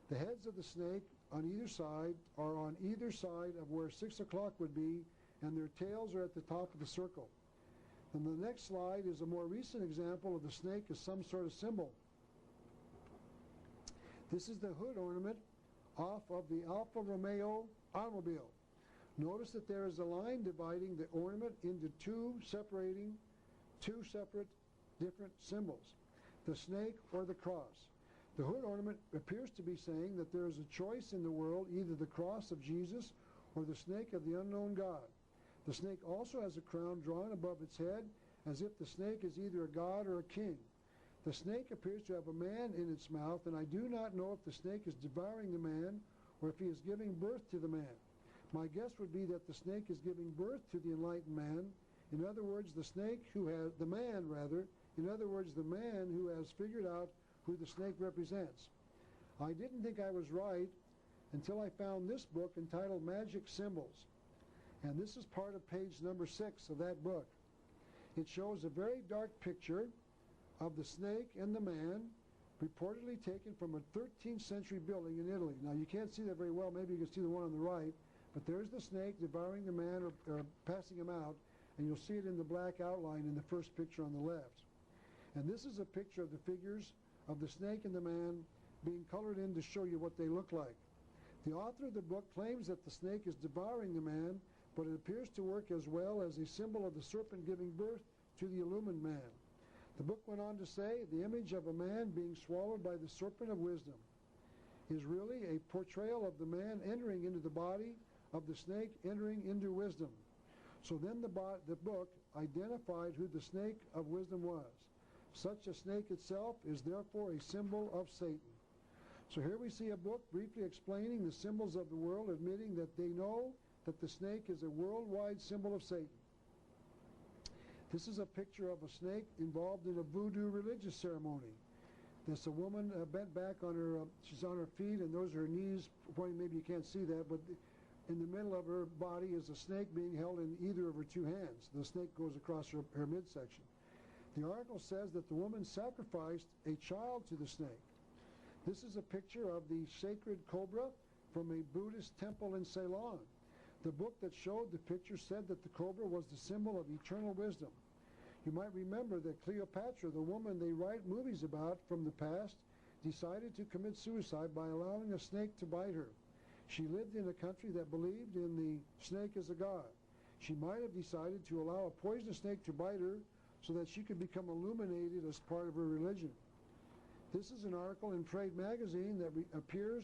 The heads of the snake on either side are on either side of where 6 o'clock would be, and their tails are at the top of the circle. And the next slide is a more recent example of the snake as some sort of symbol. This is the hood ornament off of the Alfa Romeo automobile. Notice that there is a line dividing the ornament into two separate different symbols, the snake or the cross. The hood ornament appears to be saying that there is a choice in the world, either the cross of Jesus or the snake of the unknown God. The snake also has a crown drawn above its head, as if the snake is either a god or a king. The snake appears to have a man in its mouth, and I do not know if the snake is devouring the man or if he is giving birth to the man. My guess would be that the snake is giving birth to the enlightened man. In other words, the man who has figured out who the snake represents. I didn't think I was right until I found this book entitled Magic Symbols. And this is part of page number 6 of that book. It shows a very dark picture of the snake and the man, reportedly taken from a 13th century building in Italy. Now you can't see that very well, maybe you can see the one on the right, but there's the snake devouring the man or passing him out, and you'll see it in the black outline in the first picture on the left. And this is a picture of the figures of the snake and the man being colored in to show you what they look like. The author of the book claims that the snake is devouring the man, but it appears to work as well as a symbol of the serpent giving birth to the illumined man. The book went on to say, the image of a man being swallowed by the serpent of wisdom is really a portrayal of the man entering into the body of the snake entering into wisdom. So then the book identified who the snake of wisdom was. Such a snake itself is therefore a symbol of Satan. So here we see a book briefly explaining the symbols of the world, admitting that they know that the snake is a worldwide symbol of Satan. This is a picture of a snake involved in a voodoo religious ceremony. There's a woman bent back on her, she's on her feet, and those are her knees pointing. Maybe you can't see that, but in the middle of her body is a snake being held in either of her two hands. The snake goes across her midsection. The article says that the woman sacrificed a child to the snake. This is a picture of the sacred cobra from a Buddhist temple in Ceylon. The book that showed the picture said that the cobra was the symbol of eternal wisdom. You might remember that Cleopatra, the woman they write movies about from the past, decided to commit suicide by allowing a snake to bite her. She lived in a country that believed in the snake as a god. She might have decided to allow a poisonous snake to bite her so that she could become illuminated as part of her religion. This is an article in Trade magazine that appeared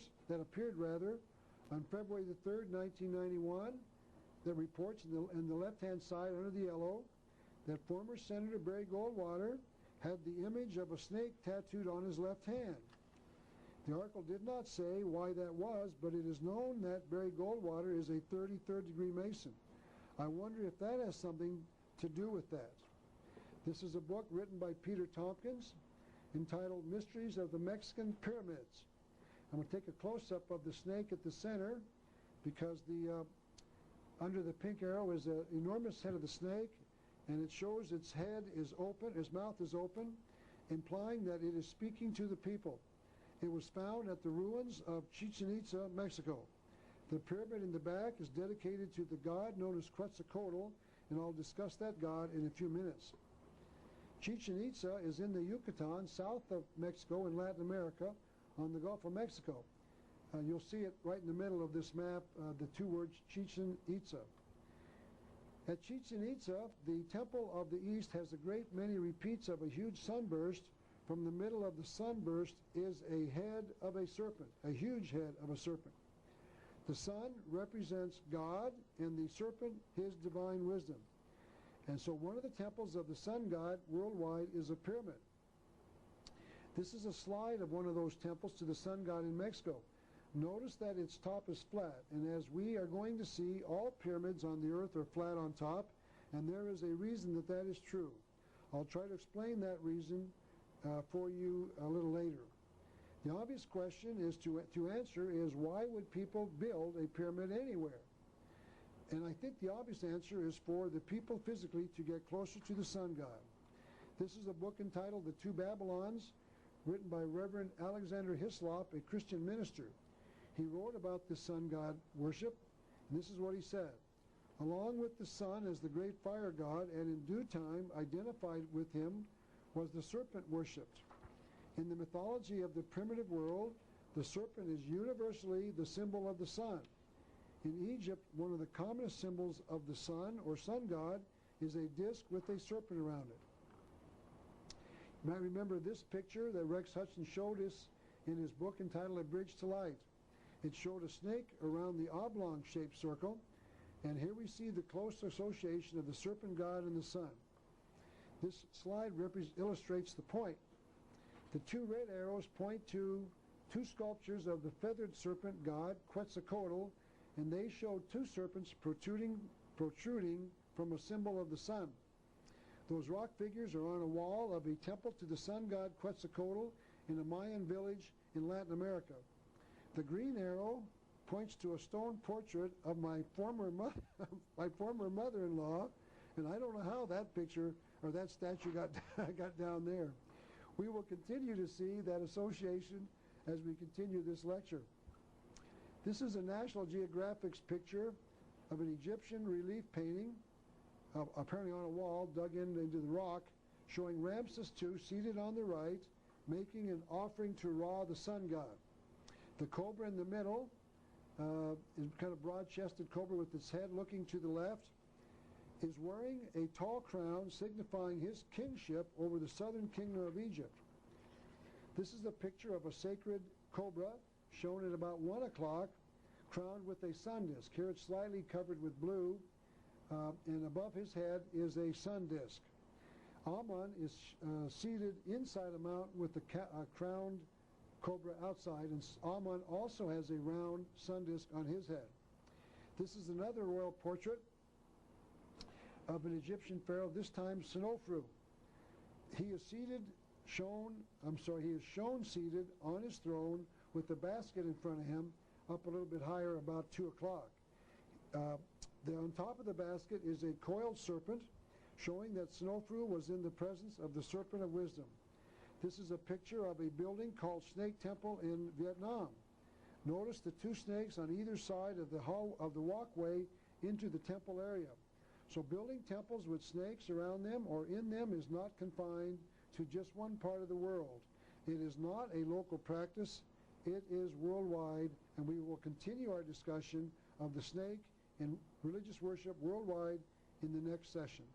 on February the 3rd, 1991, that reports in the left-hand side under the yellow that former Senator Barry Goldwater had the image of a snake tattooed on his left hand. The article did not say why that was, but it is known that Barry Goldwater is a 33rd degree Mason. I wonder if that has something to do with that. This is a book written by Peter Tompkins entitled Mysteries of the Mexican Pyramids. I'm going to take a close-up of the snake at the center because under the pink arrow is an enormous head of the snake, and it shows its head is open, its mouth is open, implying that it is speaking to the people. It was found at the ruins of Chichen Itza, Mexico. The pyramid in the back is dedicated to the god known as Quetzalcoatl, and I'll discuss that god in a few minutes. Chichen Itza is in the Yucatan, south of Mexico in Latin America, on the Gulf of Mexico. You'll see it right in the middle of this map, the two words Chichen Itza. At Chichen Itza, the Temple of the East has a great many repeats of a huge sunburst. From the middle of the sunburst is a head of a serpent, a huge head of a serpent. The sun represents God and the serpent his divine wisdom. And so one of the temples of the sun god worldwide is a pyramid. This is a slide of one of those temples to the sun god in Mexico. Notice that its top is flat, and as we are going to see, all pyramids on the earth are flat on top, and there is a reason that that is true. I'll try to explain that reason for you a little later. The obvious question is to answer is, why would people build a pyramid anywhere? And I think the obvious answer is for the people physically to get closer to the sun god. This is a book entitled The Two Babylons, written by Reverend Alexander Hislop, a Christian minister. He wrote about the sun god worship, and this is what he said. Along with the sun as the great fire god, and in due time identified with him, was the serpent worshipped. In the mythology of the primitive world, the serpent is universally the symbol of the sun. In Egypt, one of the commonest symbols of the sun or sun god is a disc with a serpent around it. You might remember this picture that Rex Hudson showed us in his book entitled A Bridge to Light. It showed a snake around the oblong-shaped circle, and here we see the close association of the serpent god and the sun. This slide illustrates the point. The two red arrows point to two sculptures of the feathered serpent god, Quetzalcoatl, and they show two serpents protruding from a symbol of the sun. Those rock figures are on a wall of a temple to the sun god Quetzalcoatl in a Mayan village in Latin America. The green arrow points to a stone portrait of my former mother-in-law, and I don't know how that picture or that statue got down there. We will continue to see that association as we continue this lecture. This is a National Geographic's picture of an Egyptian relief painting, apparently on a wall dug into the rock, showing Ramses II seated on the right, making an offering to Ra, the sun god. The cobra in the middle is kind of broad-chested cobra with its head looking to the left, is wearing a tall crown signifying his kingship over the southern kingdom of Egypt. This is a picture of a sacred cobra shown at about 1 o'clock, crowned with a sun disk. Here it's slightly covered with blue, and above his head is a sun disk. Amun is seated inside a mountain with a crowned cobra outside, and Amun also has a round sun disk on his head. This is another royal portrait of an Egyptian pharaoh, this time Senofru. He is shown seated on his throne with the basket in front of him, up a little bit higher, about 2 o'clock. On top of the basket is a coiled serpent, showing that Senofru was in the presence of the serpent of wisdom. This is a picture of a building called Snake Temple in Vietnam. Notice the 2 snakes on either side of the walkway into the temple area. So building temples with snakes around them or in them is not confined to just one part of the world. It is not a local practice. It is worldwide, and we will continue our discussion of the snake in religious worship worldwide in the next session.